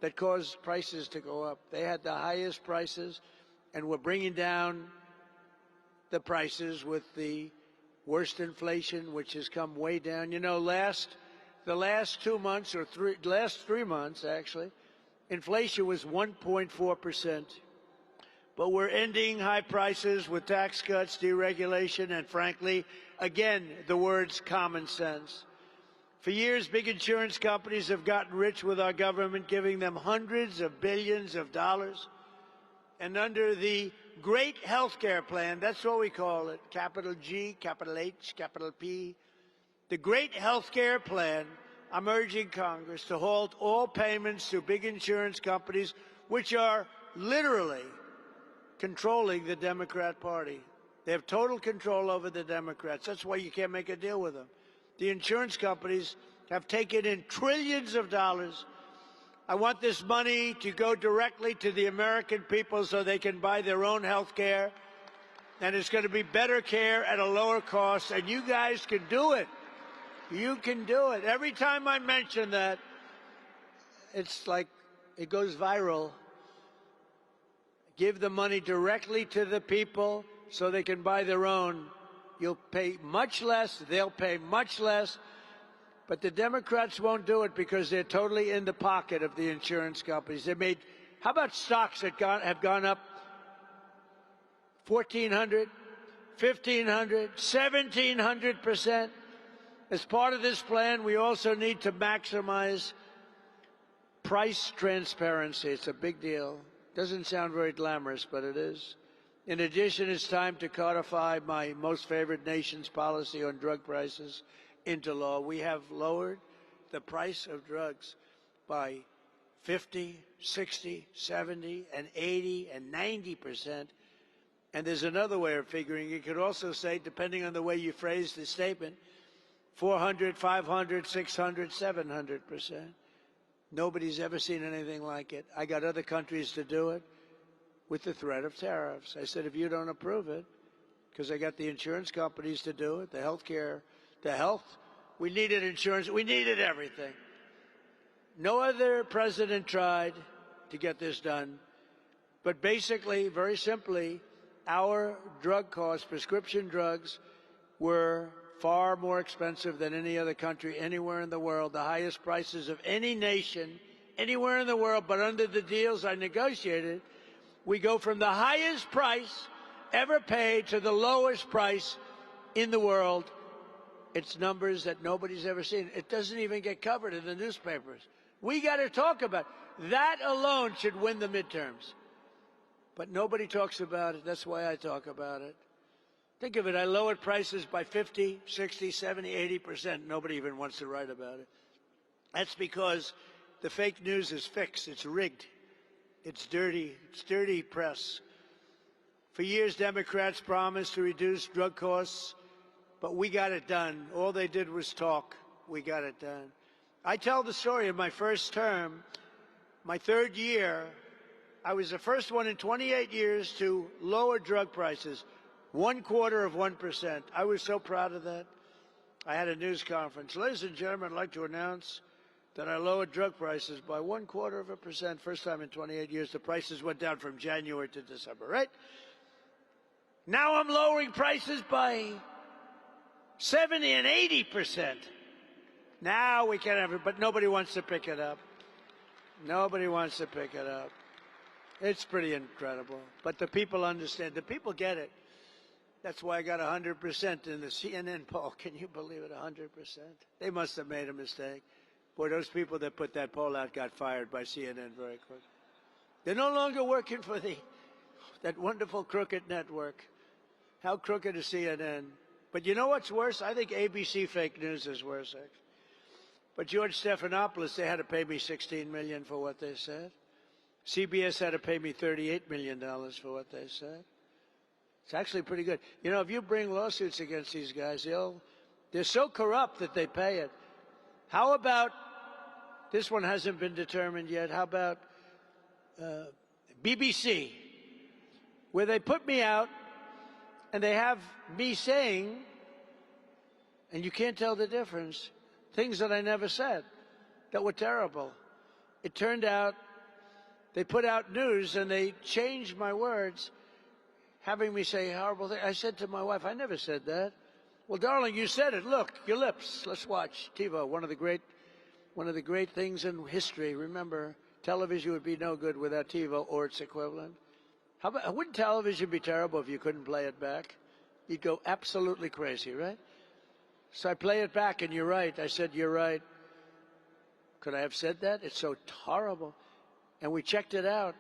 that caused prices to go up. They had the highest prices, and we're bringing down the prices with the worst inflation, which has come way down. You know, the last 2 months, or last 3 months, actually, inflation was 1.4%. But we're ending high prices with tax cuts, deregulation, and frankly, again, the words common sense. For years, big insurance companies have gotten rich with our government, giving them hundreds of billions of dollars. And under the Great Health Care Plan, that's what we call it, capital G, capital H, capital P, the Great Health Care Plan, I'm urging Congress to halt all payments to big insurance companies, which are literally controlling the Democrat Party. They have total control over the Democrats. That's why you can't make a deal with them. The insurance companies have taken in trillions of dollars. I want this money to go directly to the American people so they can buy their own health care. and it's going to be better care at a lower cost, and you guys can do it. You can do it. Every time I mention that, it's like it goes viral. Give the money directly to the people so they can buy their own. You'll pay much less, they'll pay much less, but the Democrats won't do it because they're totally in the pocket of the insurance companies. They made, how about stocks that have gone up 1,400, 1,500, 1,700%? As part of this plan, we also need to maximize price transparency. It's a big deal. Doesn't sound very glamorous, but it is. In addition, it's time to codify my most favored nation's policy on drug prices into law. We have lowered the price of drugs by 50, 60, 70, and 80, and 90%. And there's another way of figuring. You could also say, depending on the way you phrase the statement, 400, 500, 600, 700%. Nobody's ever seen anything like it. I got other countries to do it with the threat of tariffs. I said, if you don't approve it, because I got the insurance companies to do it, the health, we needed insurance, we needed everything. No other president tried to get this done, but basically, very simply, our drug costs, prescription drugs, were far more expensive than any other country anywhere in the world, the highest prices of any nation anywhere in the world. But under the deals I negotiated, we go from the highest price ever paid to the lowest price in the world. It's numbers that nobody's ever seen. It doesn't even get covered in the newspapers. We got to talk about it. That alone should win the midterms. But nobody talks about it. That's why I talk about it. Think of it, I lowered prices by 50, 60, 70, 80%. Nobody even wants to write about it. That's because the fake news is fixed. It's rigged. It's dirty. It's dirty press. For years, Democrats promised to reduce drug costs, but we got it done. All they did was talk. We got it done. I tell the story of my first term, my third year. I was the first one in 28 years to lower drug prices. 0.25%. I was so proud of that. I had a news conference. Ladies and gentlemen, I'd like to announce that I lowered drug prices by 0.25%. First time in 28 years. The prices went down from January to December, right? Now I'm lowering prices by 70 and 80%. Now we can have it, but nobody wants to pick it up. Nobody wants to pick it up. It's pretty incredible. But the people understand. The people get it. That's why I got 100% in the CNN poll. Can you believe it, 100%? They must have made a mistake. Boy, those people that put that poll out got fired by CNN very quick. They're no longer working for that wonderful crooked network. How crooked is CNN? But you know what's worse? I think ABC fake news is worse, actually. But George Stephanopoulos, they had to pay me $16 million for what they said. CBS had to pay me $38 million for what they said. It's actually pretty good. You know, if you bring lawsuits against these guys, they're so corrupt that they pay it. How about, this one hasn't been determined yet, how about BBC, where they put me out and they have me saying, and you can't tell the difference, things that I never said that were terrible. It turned out they put out news and they changed my words, having me say horrible things. I said to my wife, I never said that. Well, darling, you said it. Look, your lips. Let's watch TiVo, one of the great things in history. Remember, television would be no good without TiVo or its equivalent. Wouldn't television be terrible if you couldn't play it back? You'd go absolutely crazy, right? So I play it back, and you're right. I said, you're right. Could I have said that? It's so horrible. And we checked it out.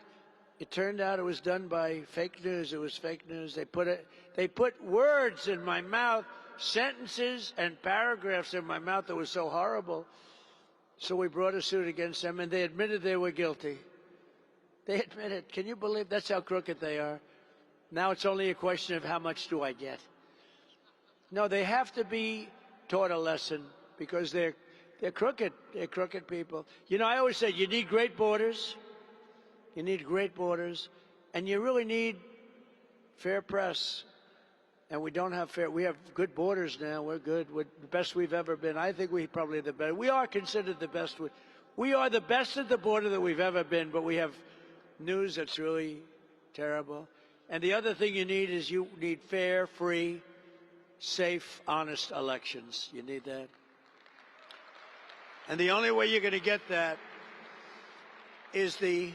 It turned out it was done by fake news. It was fake news. They put words in my mouth, sentences and paragraphs in my mouth that was so horrible. So we brought a suit against them, and they admitted they were guilty. They admitted. Can you believe that's how crooked they are? Now it's only a question of how much do I get. No, they have to be taught a lesson because they're crooked. They're crooked people. You know, I always say you need great borders. You need great borders, and you really need fair press. and we don't have fair. We have good borders now. We're good. We're the best we've ever been. I think we probably the best. We are considered the best. We are the best at the border that we've ever been. But we have news that's really terrible. And the other thing you need is you need fair, free, safe, honest elections. You need that. And the only way you're going to get that is the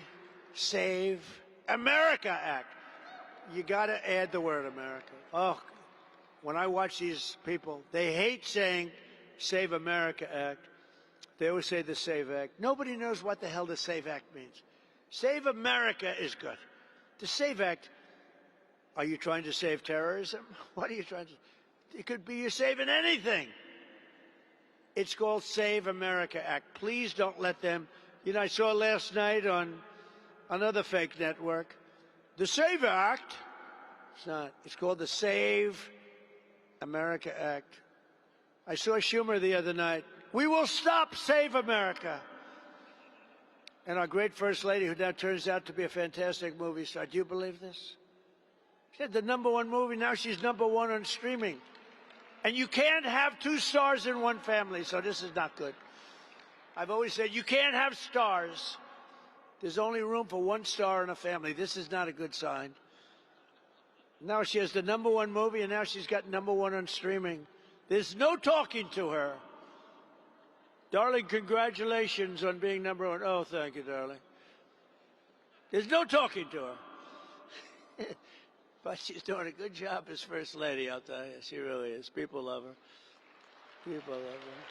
Save America Act. You got to add the word America. Oh, when I watch these people, they hate saying Save America Act. They always say the Save Act. Nobody knows what the hell the Save Act means. Save America is good. The Save Act, are you trying to save terrorism? What are you trying to? It could be you're saving anything. It's called Save America Act. Please don't let them. You know, I saw last night on another fake network, the Save Act. It's not. It's called the Save America Act. I saw Schumer the other night. We will stop Save America. And our great First Lady, who now turns out to be a fantastic movie star. Do you believe this? She had the #1 movie. Now she's #1 on streaming. And you can't have 2 stars in one family, so this is not good. I've always said you can't have stars. There's only room for 1 star in a family. This is not a good sign. Now she has the #1 movie, and now she's got #1 on streaming. There's no talking to her. Darling, congratulations on being #1. Oh, thank you, darling. There's no talking to her. But she's doing a good job as First Lady, I'll tell you. She really is. People love her. People love her.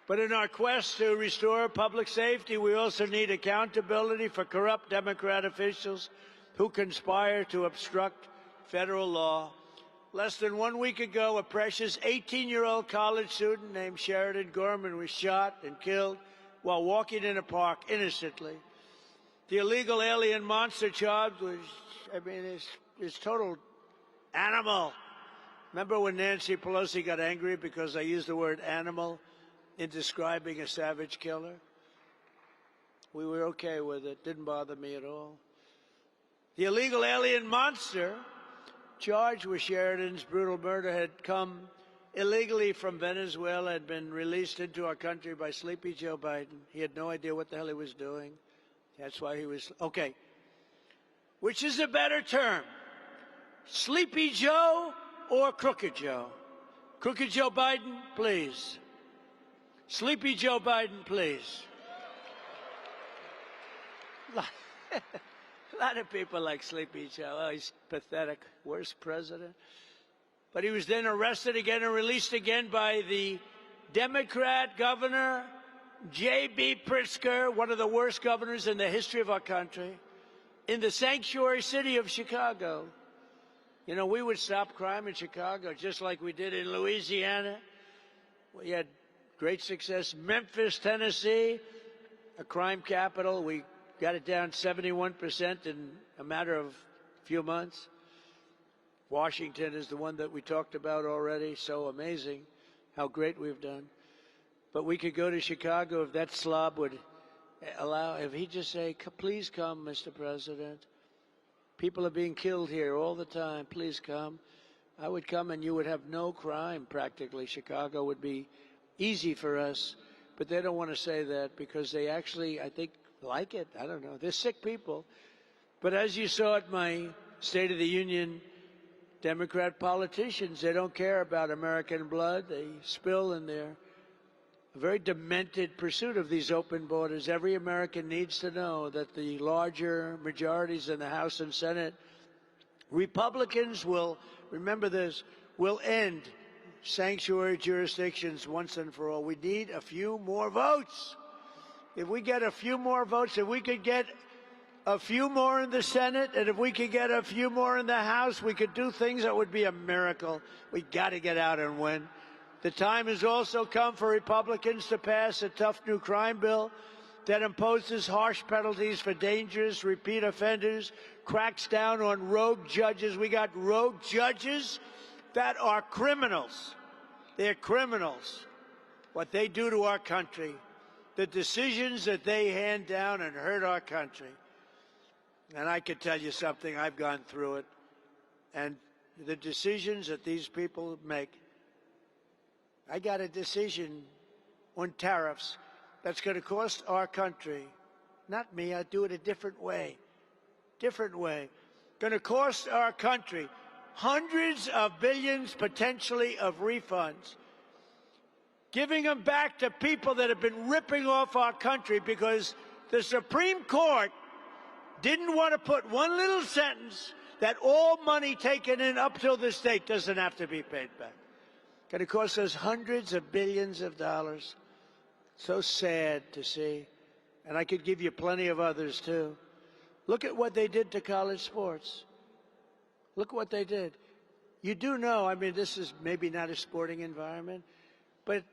But in our quest to restore public safety, we also need accountability for corrupt Democrat officials who conspire to obstruct federal law. Less than 1 week ago, a precious 18-year-old college student named Sheridan Gorman was shot and killed while walking in a park innocently. The illegal alien monster charged was, is total animal. Remember when Nancy Pelosi got angry because I used the word animal in describing a savage killer? We were okay with it. Didn't bother me at all. The illegal alien monster charged with Sheridan's brutal murder had come illegally from Venezuela, had been released into our country by Sleepy Joe Biden. He had no idea what the hell he was doing. That's why he was, okay. Which is a better term? Sleepy Joe or Crooked Joe? Crooked Joe Biden, please. Sleepy Joe Biden, please. A lot of people like Sleepy Joe. Oh, he's pathetic. Worst president. But he was then arrested again and released again by the Democrat governor, J.B. Pritzker, one of the worst governors in the history of our country, in the sanctuary city of Chicago. You know, we would stop crime in Chicago just like we did in Louisiana. We had great success. Memphis, Tennessee, a crime capital. We got it down 71% in a matter of a few months. Washington is the one that we talked about already. So amazing how great we've done. But we could go to Chicago if that slob would allow, if he'd just say, please come, Mr. President. People are being killed here all the time. Please come. I would come and you would have no crime practically. Chicago would be easy for us. But they don't want to say that because they actually, I think, like it. I don't know. They're sick people. But as you saw at my State of the Union, Democrat politicians, they don't care about American blood. They spill in their very demented pursuit of these open borders. Every American needs to know that the larger majorities in the House and Senate, Republicans will, remember this, will end sanctuary jurisdictions once and for all. We need a few more votes. If we get a few more votes, if we could get a few more in the Senate, and if we could get a few more in the House, we could do things that would be a miracle. We got to get out and win. The time has also come for Republicans to pass a tough new crime bill that imposes harsh penalties for dangerous repeat offenders, cracks down on rogue judges. We got rogue judges that are criminals. They're criminals. What they do to our country, the decisions that they hand down and hurt our country. And I could tell you something, I've gone through it. And the decisions that these people make, I got a decision on tariffs that's going to cost our country, not me, I'd do it a different way. Going to cost our country hundreds of billions potentially of refunds, giving them back to people that have been ripping off our country because the Supreme Court didn't want to put one little sentence that all money taken in up till this date doesn't have to be paid back. Going to cost us hundreds of billions of dollars. So sad to see. And I could give you plenty of others, too. Look at what they did to college sports. Look what they did. You do know, I mean, this is maybe not a sporting environment, but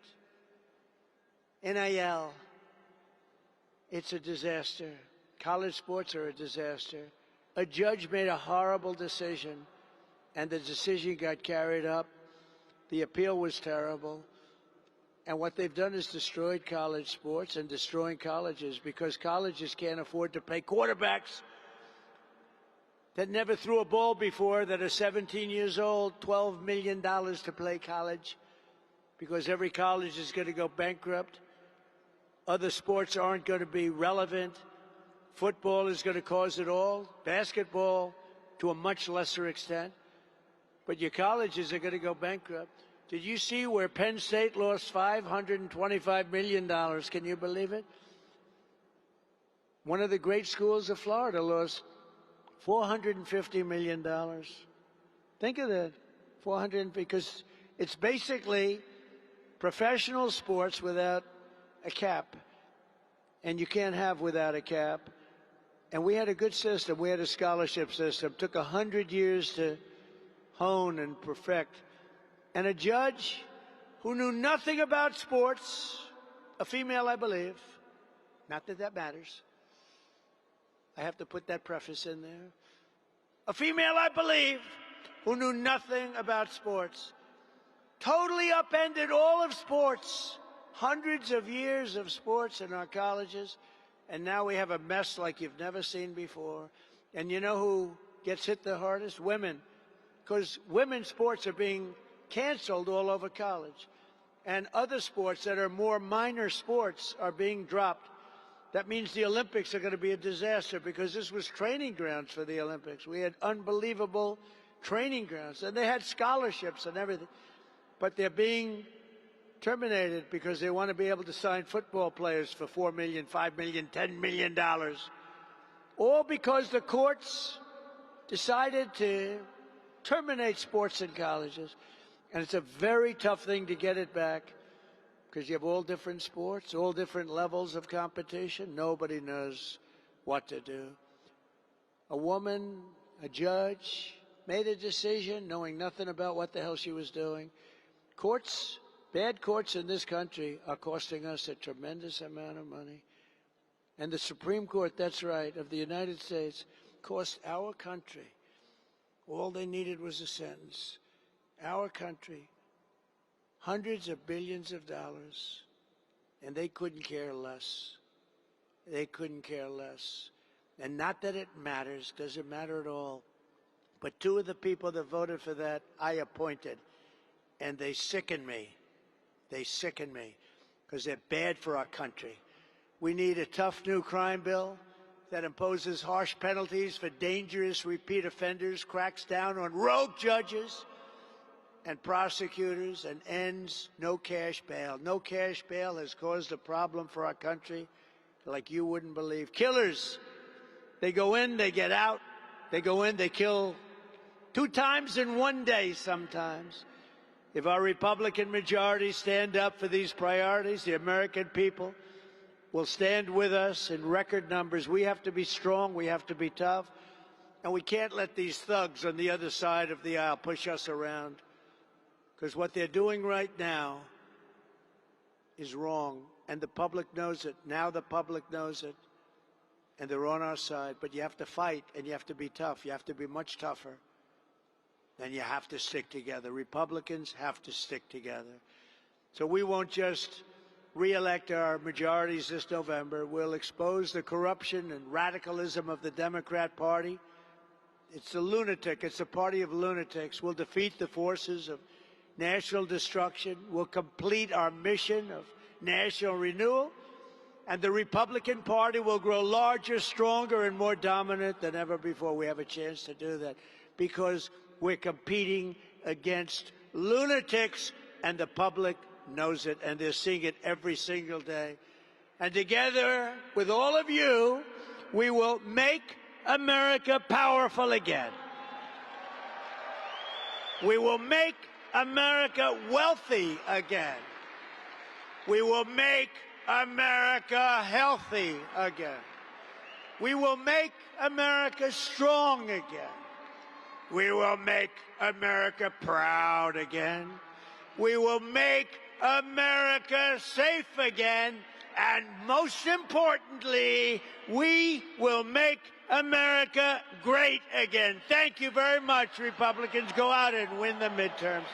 NIL, it's a disaster. College sports are a disaster. A judge made a horrible decision, and the decision got carried up. The appeal was terrible. And what they've done is destroyed college sports and destroying colleges because colleges can't afford to pay quarterbacks that never threw a ball before, that are 17 years old, $12 million to play college because every college is going to go bankrupt. Other sports aren't going to be relevant. Football is going to cause it all. Basketball to a much lesser extent. But your colleges are going to go bankrupt. Did you see where Penn State lost $525 million? Can you believe it? One of the great schools of Florida lost $450 million. Think of that. Because it's basically professional sports without a cap. And you can't have without a cap. And we had a good system. We had a scholarship system. It took 100 years to hone and perfect. And a judge who knew nothing about sports, a female, I believe, not that that matters. I have to put that preface in there. A female, I believe, who knew nothing about sports, totally upended all of sports, hundreds of years of sports in our colleges, and now we have a mess like you've never seen before. And you know who gets hit the hardest? Women. Because women's sports are being canceled all over college. And other sports that are more minor sports are being dropped. That means the Olympics are going to be a disaster because this was training grounds for the Olympics. We had unbelievable training grounds, and they had scholarships and everything. But they're being terminated because they want to be able to sign football players for $4 million, $5 million, $10 million. All because the courts decided to terminate sports in colleges. And it's a very tough thing to get it back because you have all different sports, all different levels of competition. Nobody knows what to do. A woman, a judge, made a decision knowing nothing about what the hell she was doing. Courts, bad courts in this country are costing us a tremendous amount of money. And the Supreme Court, that's right, of the United States, cost our country. All they needed was a sentence. Our country, hundreds of billions of dollars, and they couldn't care less. They couldn't care less. And not that it matters, doesn't matter at all. But two of the people that voted for that, I appointed, and they sicken me. They sicken me because they're bad for our country. We need a tough new crime bill that imposes harsh penalties for dangerous repeat offenders, cracks down on rogue judges and prosecutors, and ends no cash bail. No cash bail has caused a problem for our country like you wouldn't believe. Killers, they go in, they get out. They go in, they kill 2 times in one day sometimes. If our Republican majority stand up for these priorities, the American people will stand with us in record numbers. We have to be strong. We have to be tough. And we can't let these thugs on the other side of the aisle push us around. Because what they're doing right now is wrong. And the public knows it. Now the public knows it. And they're on our side. But you have to fight, and you have to be tough. You have to be much tougher. And you have to stick together. Republicans have to stick together. So we won't just re-elect our majorities this November, we'll expose the corruption and radicalism of the Democrat Party. It's a lunatic. It's a party of lunatics. We'll defeat the forces of national destruction. We'll complete our mission of national renewal. And the Republican Party will grow larger, stronger, and more dominant than ever before. We have a chance to do that because we're competing against lunatics, and the public knows it, and they're seeing it every single day. And together with all of you, we will make America powerful again. We will make America wealthy again. We will make America healthy again. We will make America strong again. We will make America proud again. We will make America safe again. And most importantly, we will make America great again. Thank you very much, Republicans. Go out and win the midterms.